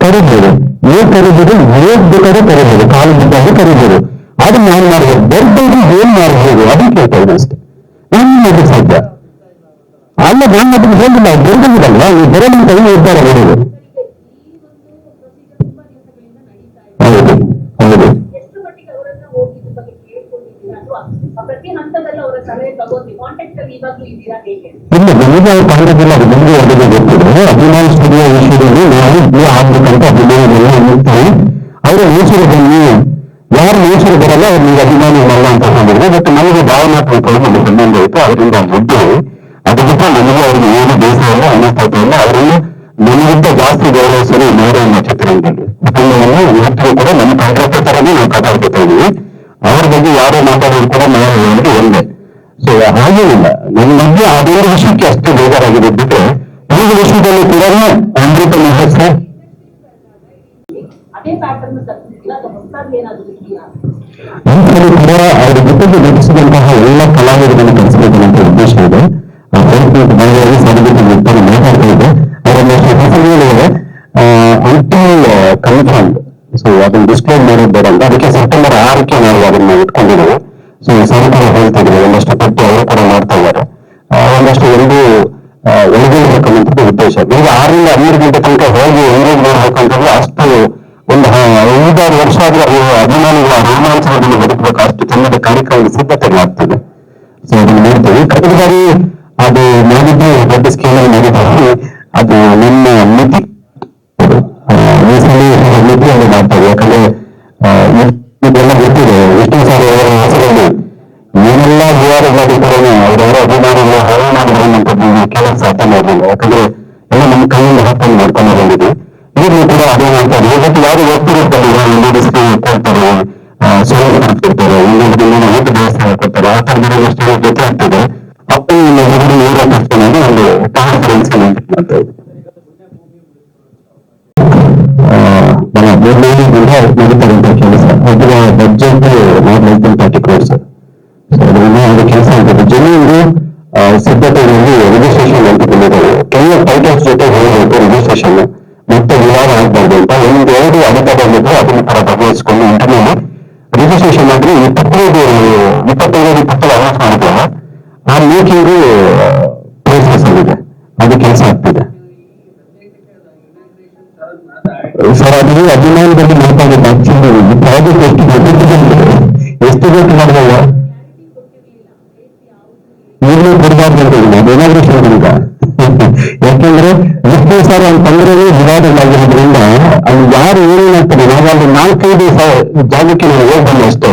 ಕರಿಬೋದು. ಕರಿಬೋದು, ಹೇಗ್ ಬೇಕಾದ್ರೂ ಕರಿಬೋದು, ಕಾಲು ಬಿದ್ದಾದ್ರೂ ಕರಿಬೋದು. ಅದು ನಾನು ಮಾಡ್ಬೋದು. ಬರ್ಬೋದು ಏನ್ ಮಾಡ್ಬೋದು ಅದಕ್ಕೆ ಕೇಳ್ತಾ ಇದ್ದೀನಿ ಅಷ್ಟೇ. ನಾನು ಮಾಡೋದಕ್ಕೆ ಸಾಧ್ಯ ಅಲ್ಲ. ನಾನು ಅದಕ್ಕೆ ಹೇಳಿಲ್ಲ, ಬರ್ಬೋದಲ್ವಾ? ಈ ಬರೋದು ಕೈ ಇರ್ತಾರೆ ಬರೋದು. ಹೌದು ಹೌದು. ಇಲ್ಲ ನನಗೆ ಅವ್ರು ಕಾಂಟ್ಯಾಕ್ಟ್ ಅದು ನಿಮಗೆ ಒಳಗೆ ಗೊತ್ತಿದೆ. ಅಭಿಮಾನ ಸ್ಟುಡಿಯೋ ವಿಷಯದಲ್ಲಿ ನಾವು ಆಗ್ಬೇಕಂತ ಅಭಿಮಾನಿಗಳನ್ನ ಹೇಳ್ತೀವಿ. ಅವರ ನೇಚರ್ ಬನ್ನಿ, ಯಾರು ನೇಚರ್ ಬರಲ್ಲ ಅವ್ರು ನೀವು ಅಭಿಮಾನಿಗಳಲ್ಲ ಅಂತ ಹೇಳಿದ್ರೆ. ಬಟ್ ನಮಗೆ ಭಾವನಾತ್ಮಕವಾಗಿ ಒಂದು ಸಂಬಂಧ ಇತ್ತು. ಅದರಿಂದ ಮುದ್ದೆ ಅದು ಬಿಟ್ಟು ನನಗೆ ಅವ್ರಿಗೆ ಏನು ಬೇಸರ ಇಲ್ಲ, ಅನ್ನಿಸ್ತಾ ಇಲ್ಲ. ಅವರನ್ನು ನಮಗಿಂತ ಜಾಸ್ತಿ ಗೌರವಿಸಲು ಮಾಡೋ ನಮ್ಮ ಚಿತ್ರರಂಗದಲ್ಲಿ ಕುಟುಂಬವನ್ನು ಇವತ್ತಿಗೂ ಕೂಡ ನಮ್ಮ ಕಾಂಟ್ರಾಕ್ಟರ್ ತರನೇ ನಾವು ಕಾಪಾಡ್ಕೊತಾ ಇದೀವಿ. ಅವ್ರ ಬಗ್ಗೆ ಯಾರೋ ಮಾತಾಡೋದು ಕೂಡ ನಾವು ಹೇಳೋದು ಒಂದೇ. ಸೊ ಹಾಗೇನಿಲ್ಲ. ನನ್ನ ಮಧ್ಯೆ ಅದೊಂದು ವಿಷಯಕ್ಕೆ ಅಷ್ಟು ಬೇಜಾರಾಗಿದೆ ಬಿಟ್ಟರೆ ಉಳಿದ ವಿಷಯದಲ್ಲಿ ಕೂಡ ಅಮೃತ ಮಹೋತ್ಸವ ಈ ಸಲ ಕೂಡ ಅವ್ರ ಜೊತೆಗೆ ನಟಿಸಿದಂತಹ ಎಲ್ಲ ಕಲಾವಿದರನ್ನು ಕಲಿಸಬೇಕಂತ ಉದ್ದೇಶ ಇದೆ. ಆ ಪ್ರಯತ್ನ ಭಾಗವಾಗಿ ಸಾರ್ವಜನಿಕ ವ್ಯಕ್ತಿಯನ್ನು ಮಾತಾಡ್ತಾ ಇದೆ. ಅವರನ್ನು ಹೆಸರುಗಳಿವೆ ಅಂಟಿಲ್ ಕನ್ಫರ್ಮ್. ಸೊ ಅದು ಡಿಸ್ಕ್ಲೋಸ್ ಮಾಡೋದು ಬೇಡ ಅಂತ ಅದಕ್ಕೆ ಸೆಪ್ಟೆಂಬರ್ 6ಕ್ಕೆ ನಾವು ಅದನ್ನ ಇಟ್ಕೊಂಡಿದ್ದೇವೆ. ಸೊ ಸರ್ಕಾರ ಹೇಳ್ತಿದ್ರು ಒಂದಷ್ಟು ಪಟ್ಟಿ ಅವರು ಕೂಡ ಮಾಡ್ತಾ ಇದ್ದಾರೆ. ಒಂದಷ್ಟು ಒಂದು ಒಳಗೊಳ್ಳಬೇಕನ್ನೋದು ಉದ್ದೇಶ. ಈಗ 6ರಿಂದ 12 ಗಂಟೆ ತನಕ ಹೋಗಿ ಎಂಗೇಜ್ ಮಾಡ್ಬೇಕಂತಂದ್ರೆ ಅಷ್ಟು ಒಂದು 5-6 ವರ್ಷ ಆದ್ರೆ ಅಭಿಮಾನಿಗಳ ರೋಮಾಂಚನದಲ್ಲಿ ಬದುಕಬೇಕು, ಅಷ್ಟು ಚೆನ್ನದ ಕಾರ್ಯಕ್ರಮದ ಸಿದ್ಧತೆಗಳಾಗ್ತದೆ. ಸೊ ಅದನ್ನು ಮಾಡ್ತೀವಿ. ಕಳೆದ ಬಾರಿ ಅದು ಮಾಡಿದ್ದು ದೊಡ್ಡ ಸ್ಕೇಲಲ್ಲಿ ಮಾಡಿದ್ದೀವಿ. ಅದು ನಮ್ಮ ಮಿತಿ ಈ ಸಲ ಮಿತಿಯಲ್ಲಿ ಮಾಡ್ತೇವೆ. ಯಾಕಂದ್ರೆ ಇದೆಲ್ಲ ಗೊತ್ತಿದೆ, ವಿಷ್ಣು ಸರ್ ಅವರ ಹೆಸರಲ್ಲಿ ಏನೆಲ್ಲ ವಿವಾದಗಳಾಗಿದ್ದರೂ ಅವರವರ ಅಭಿಮಾನಿಗಳು ಹೊರ ಮಾಡಿರುವಂತದ್ದು ಕೆಲಸ ಸಾಧ್ಯ ಮಾಡಲಿಲ್ಲ. ಯಾಕಂದ್ರೆ ಎಲ್ಲ ನಮ್ಮ ಕೈಯಿಂದ ಹಾಕೊಂಡು ಮಾಡ್ಕೊಂಡು ಬಂದಿದ್ವಿ. ಈಗಲೂ ಕೂಡ ಅದೇ ಮಾಡ್ತಾರೆ. ಇವತ್ತು ಯಾರು ಒಪ್ಪಿರುತ್ತಲ್ಲ, ಲೇಡೀಸ್ಗೆ ಕೊಡ್ತಾರೆ, ಸೋಲು ಕೊಡ್ತಿರ್ತಾರೆ, ಇನ್ನೊಂದು ಊಟ ದೇವಸ್ಥಾನ ಕೊಡ್ತಾರೆ, ಆ ಥರದಷ್ಟು ಜೊತೆ ಆಗ್ತದೆ. ಅಪ್ಪ ಹೊರಗಡೆ ಊರ ಕರ್ಕೊಂಡು ಒಂದು ಕಾನ್ಫರೆನ್ಸ್ ಮಾಡ್ತಾ ಇದ್ವಿ. ನಡೀತಾರಂತ ಕೆಲಸ ಅದರ ಬಡ್ಜೆಟ್ $930 crores. ಅದರಿಂದ ಅದು ಕೆಲಸ ಆಗ್ತದೆ. ಜನರು ಸಿದ್ಧತೆಯಲ್ಲಿ ರಿಜಿಸ್ಟ್ರೇಷನ್ ಅಂತ ಬಂದಿದ್ದಾರೆ. ಕೆಲವು ಟೈಟಲ್ಸ್ ಜೊತೆ ಹೋಗಬೇಕು ರಿಜಿಸ್ಟ್ರೇಷನ್, ಮತ್ತೆ ವಿವಾದ ಆಗ್ಬಾರ್ದು ಅಂತ 1-2 ಅಡೆತಡೆ ಬಂದಿದ್ರೆ ಅದನ್ನ ತರ ಬಗೆಹರಿಸಿಕೊಂಡು ಇಂಟರ್ನಲ್ಲಿ ರಿಜಿಸ್ಟ್ರೇಷನ್ ಮಾಡಿ 25 ಅನೌನ್ಸ್ ಮಾಡಿದ್ದೇವೆ. ಆ ಮೀಟಿಂಗು ಪ್ರೋಸೆಸ್ ಆಗಿದೆ, ಅದು ಕೆಲಸ ಆಗ್ತಿದೆ. ಸರ್ ಅದು ಅಭಿಮಾನದಲ್ಲಿ ಮಾತಾಡಿದ್ದು ಆಕ್ಚುಲಿ ಈ ಪ್ರಾಜೆಕ್ಟ್ ಎಷ್ಟು ಬೇಕು ಮಾಡಿದಾಗ ಈಗಲೂ ಕೊಡಬಾರ್ದು ಅಂತ ಇಲ್ಲ, ಅದೇನಾದ್ರೂ ಶೋಧನಿಕ. ಯಾಕೆಂದ್ರೆ ವಿಷ್ಣು ಸರ್ ಅಂತಂದ್ರೆ ವಿವಾದಗಳಾಗಿರೋದ್ರಿಂದ ಅದು ಯಾರು ಏನೇನಾಗ್ತದೆ, ನಾವಲ್ಲಿ 4-5 ಜಾಗಕ್ಕೆ ನಾವು ಹೋಗಿ ಬಂದೆ ಅಷ್ಟೇ.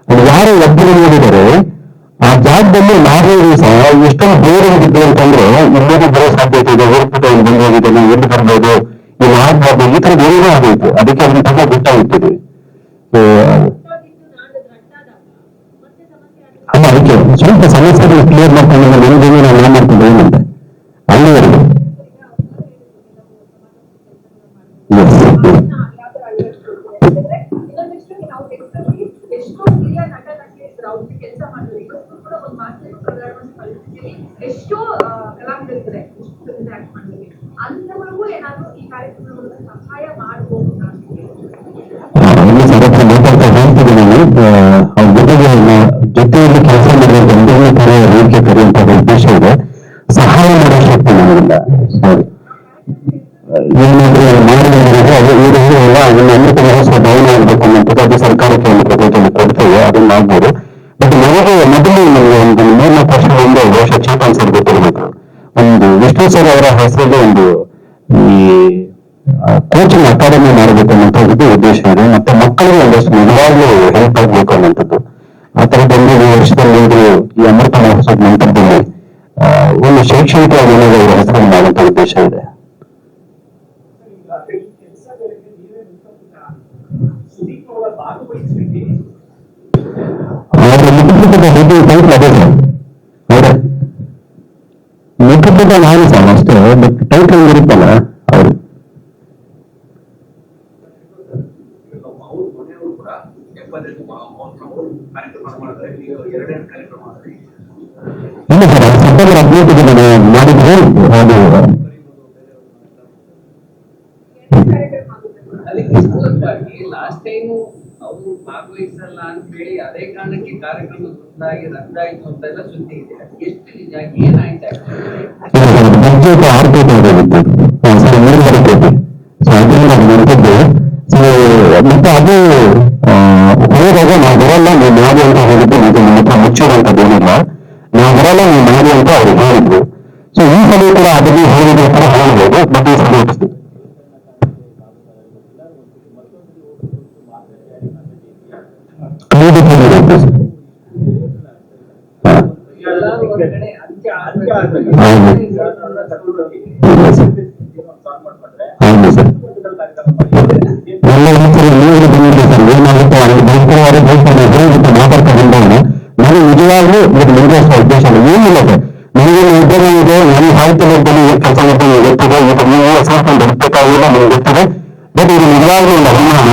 ಅದು ಯಾರು ಒಬ್ಬರು ನೋಡಿದರೆ ಆ ಜಾಗದಲ್ಲಿ 4 ದಿವಸ ಎಷ್ಟೊಂದು ಬೇರೆಯಾಗಿದ್ದು ಅಂತಂದ್ರೆ ಇನ್ನೇನು ಬರೋ ಸಾಧ್ಯತೆ ಇದೆ, ಊರ್ಪುಟ ಬಂದೋಗಿದೆ, ನಾವು ಎಲ್ಲಿ ಬರ್ಬೋದು, ಇಲ್ಲಿ ಆಗ್ಬಾರ್ದು, ಈ ತರದ್ದು ಏನೋ ಆಗೋಯ್ತು. ಅದಕ್ಕೆ ಅದನ್ನ ತಮ್ಮ ಬಿಟ್ಟಾಗಿರ್ತೀವಿ. ಅಲ್ಲ, ಅದಕ್ಕೆ ಸ್ವಲ್ಪ ಸಮಸ್ಯೆಗಳು ಕ್ಲಿಯರ್ ಮಾಡ್ಕೊಂಡು ನನಗೆ ನಾವು ಏನ್ ಮಾಡ್ತಿದ್ದೆ ಏನಂತೆ ಅಲ್ಲಿವರೆಗೂ ಕೆಲಸ ಮಾಡಿದ್ರೆ ಇವತ್ತು ಕೂಡ ಒಂದು ಎಷ್ಟೋ ಕಲಾವಿದರಿದ್ದಾರೆ ಆಕ್ಟ್ ಮಾಡಲಿಕ್ಕೆ, ಅಂತವರೆಗೂ ಏನಾದ್ರು ಈ ಕಾರ್ಯಕ್ರಮಗಳ ಸಹಾಯ ಮಾಡಬಹುದು. ಜೊತೆಯಲ್ಲಿ ಕೆಲಸ ಮಾಡುವಂತ ವೇದಿಕೆ ಕರೆಯುವಂತಹ ಉದ್ದೇಶ ಇದೆ. ಸಹಾಯ ಮಾಡೋ ಶಕ್ತಿ ನಮಗಿಲ್ಲ. ಸಾರಿ, ಏನಾದ್ರೂ ಮಾಡಿದ್ರೆ ಅದನ್ನ ಅಮೃತ ಮಹೋತ್ಸವ ಭವನ ಆಗಬೇಕು ಅನ್ನೋದು ಅದು ಸರ್ಕಾರಕ್ಕೆ ಒಂದು ಪ್ರಪೋಸಲ್ ಕೊಡ್ತೇವೆ, ಅದನ್ನ ಆಗ್ಬೋದು. ಬಟ್ ನನಗೆ ಮೊದಲು ನನಗೆ ಒಂದು 3-4 ವರ್ಷದಿಂದ ಬಹುಶಃ ಚೇತನ್ ಸರ್ ಗೊತ್ತಿರಬೇಕು, ಒಂದು ವಿಷ್ಣು ಸರ್ ಅವರ ಹೆಸರಲ್ಲಿ ಒಂದು ಈ ಕೋಚಿಂಗ್ ಅಕಾಡೆಮಿ ಮಾಡಬೇಕು ಅನ್ನೋಂಥದ್ದು ಉದ್ದೇಶ ಇದೆ. ಮತ್ತೆ ಮಕ್ಕಳಿಗೆ ಒಂದಷ್ಟು ನಿಜವಾಗ್ಲೂ ಹೆಲ್ಪ್ ಆಗ್ಬೇಕು ಅನ್ನೋಂಥದ್ದು. ಆ ತರದಲ್ಲಿ ಈ ವರ್ಷದಲ್ಲಿ ಈ ಅಮೃತ ಮಹೋತ್ಸವ ನಂತರದಲ್ಲಿ ಒಂದು ಶೈಕ್ಷಣಿಕ ಏನಾದ್ರು ಅವರ ಹೆಸರಲ್ಲಿ ಮಾಡುವಂತ ಉದ್ದೇಶ ಇದೆ. ಅವರ ಲಿಖಿತದ ಹೇಗೆ ಟೈಟ್ಲ್ ಅದೇ ಸರ್, ಅವರ ಲಿಖಿತದ ನಾನು ಸರ್ ಅಷ್ಟೇ, ಬಟ್ ಟೈಟ್ಲ್ ಇರುತ್ತಲ್ಲ ಅವರು. ಇಲ್ಲ ಸರ್, ಸೆಪ್ಟೆಂಬರ್ 15 ಮಾಡಿದ್ರೆ ಅದು ಲಾಸ್ಟ್ ಟೈಮು ಅವರು ಭಾಗವಹಿಸಲ್ಲ ಅಂತ ಹೇಳಿ ಅದೇ ಕಾರಣಕ್ಕೆ ಕಾರ್ಯಕ್ರಮ ರದ್ದಾಯಿತು ಅಂತೆಲ್ಲ ಸುದ್ದಿ ಇದೆ. ಎಷ್ಟು ನಿಜ, ಏನಾಯ್ತು? ಬಡ್ಜೆಟ್ 6 ಕೋಟಿ ಆಗಿತ್ತು ಸರ್, 3.5 ಕೋಟಿ. ಸೊ ಅದರಿಂದ ಅದು ನಿಂತಿದ್ದು. ಸೊ ಮತ್ತೆ ಅದು ಹೋದಾಗ ನಾವು ಬರಲ್ಲ, ನೀವು ಮಾಡಿ ಅಂತ ಹೇಳಿದ್ದು ಇದು ನಿಮ್ಮ ಹತ್ರ ಮುಚ್ಚುವಂಥದ್ದು ಏನಿಲ್ಲ, ನಾವು ಬರಲ್ಲ ನೀವು ಮಾಡಿ ಅಂತ ಅವ್ರು ಹೇಳಿದ್ರು. ಸೊ ಈ ಸಲ ಕೂಡ ಅದನ್ನು ಹೇಳಿದ ಕೂಡ ಹೇಳ್ಬೋದು, ಬಟ್ ಈ ಸಲ ಹೌದು ಸರ್. ಎಲ್ಲ ಒಂದ್ಸರಿ ನೀವು ಬಂದಿದ್ದೆ ಸರ್, ಏನಾಗುತ್ತೆ ಅಲ್ಲಿ ಭಯಂಕರವಾದ ಹೇಳ್ಬಿಟ್ಟು ಮಾತಾಡ್ತಾ ಬಂದವನು ನಾನು ನಿಜವಾಗ್ಲೂ ಇದು ಮುಂದುವರಿಸುವ ಉದ್ದೇಶ ಏನಿಲ್ಲ ಸರ್. ನನಗೆ ಉದ್ಯೋಗ ಇದೆ, ನನ್ನ ಸಾಹಿತ್ಯದಲ್ಲಿ ಕೆಲಸ ಮಾಡ್ಕೊಂಡು ಗೊತ್ತಿದೆ, ಈಗ ನೀವು ಸೇರ್ಕೊಂಡು ಬರಬೇಕಾಗಿಲ್ಲ ನಿಮ್ಗೆ ಗೊತ್ತಿದೆ. ಬಟ್ ಇದು ನಿಜವಾಗ್ಲೂ ಒಂದು ಅಭಿಮಾನ.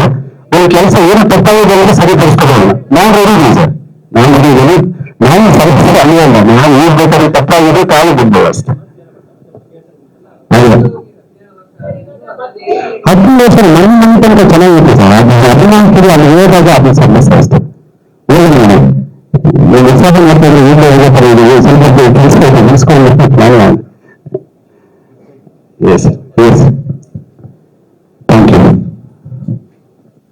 ಒಂದು ಕೆಲಸ ಏನು ತಪ್ಪಾಗಿದೆ ಅಂದ್ರೆ ಸರಿಪಡಿಸ್ಕೋಬಹುದು. ನಾನು ರೆಡಿ ಇದ್ದೀನಿ ಸರ್, ನಾನು ರೆಡಿ ಇದ್ದೀನಿ. ನಾನು ಸರಿಪಡಿಸಿದ ಅಲ್ಲಿ ಅಲ್ಲ, ನಾನು ಈಗ ಬೇಕಾದ್ರೆ ತಪ್ಪಾಗಿದೆ ಕಾಲು ಬಿಡ್ಬೋದು ಅಷ್ಟೇ. ಹದಿನೈದು ವರ್ಷ ನನ್ನ ತನಕ ಚೆನ್ನಾಗಿತ್ತು ಸರ್. ಅದು 14 ಅಲ್ಲಿ ಹೋದಾಗ ಅದು ಸಮಸ್ಯೆ ಅಷ್ಟೇ. ಹೋಗಿ ನೀವು ಉತ್ಸಾಹ ಮಾಡ್ತಿದ್ರೆ ಈಗಲೇ ಹೋಗೋ ಥರ ಇದೀವಿ, ಸ್ವಲ್ಪ ಕೆಲಸ ನಿಲ್ಸ್ಕೊಂಡು ನಾನು ಎಸ್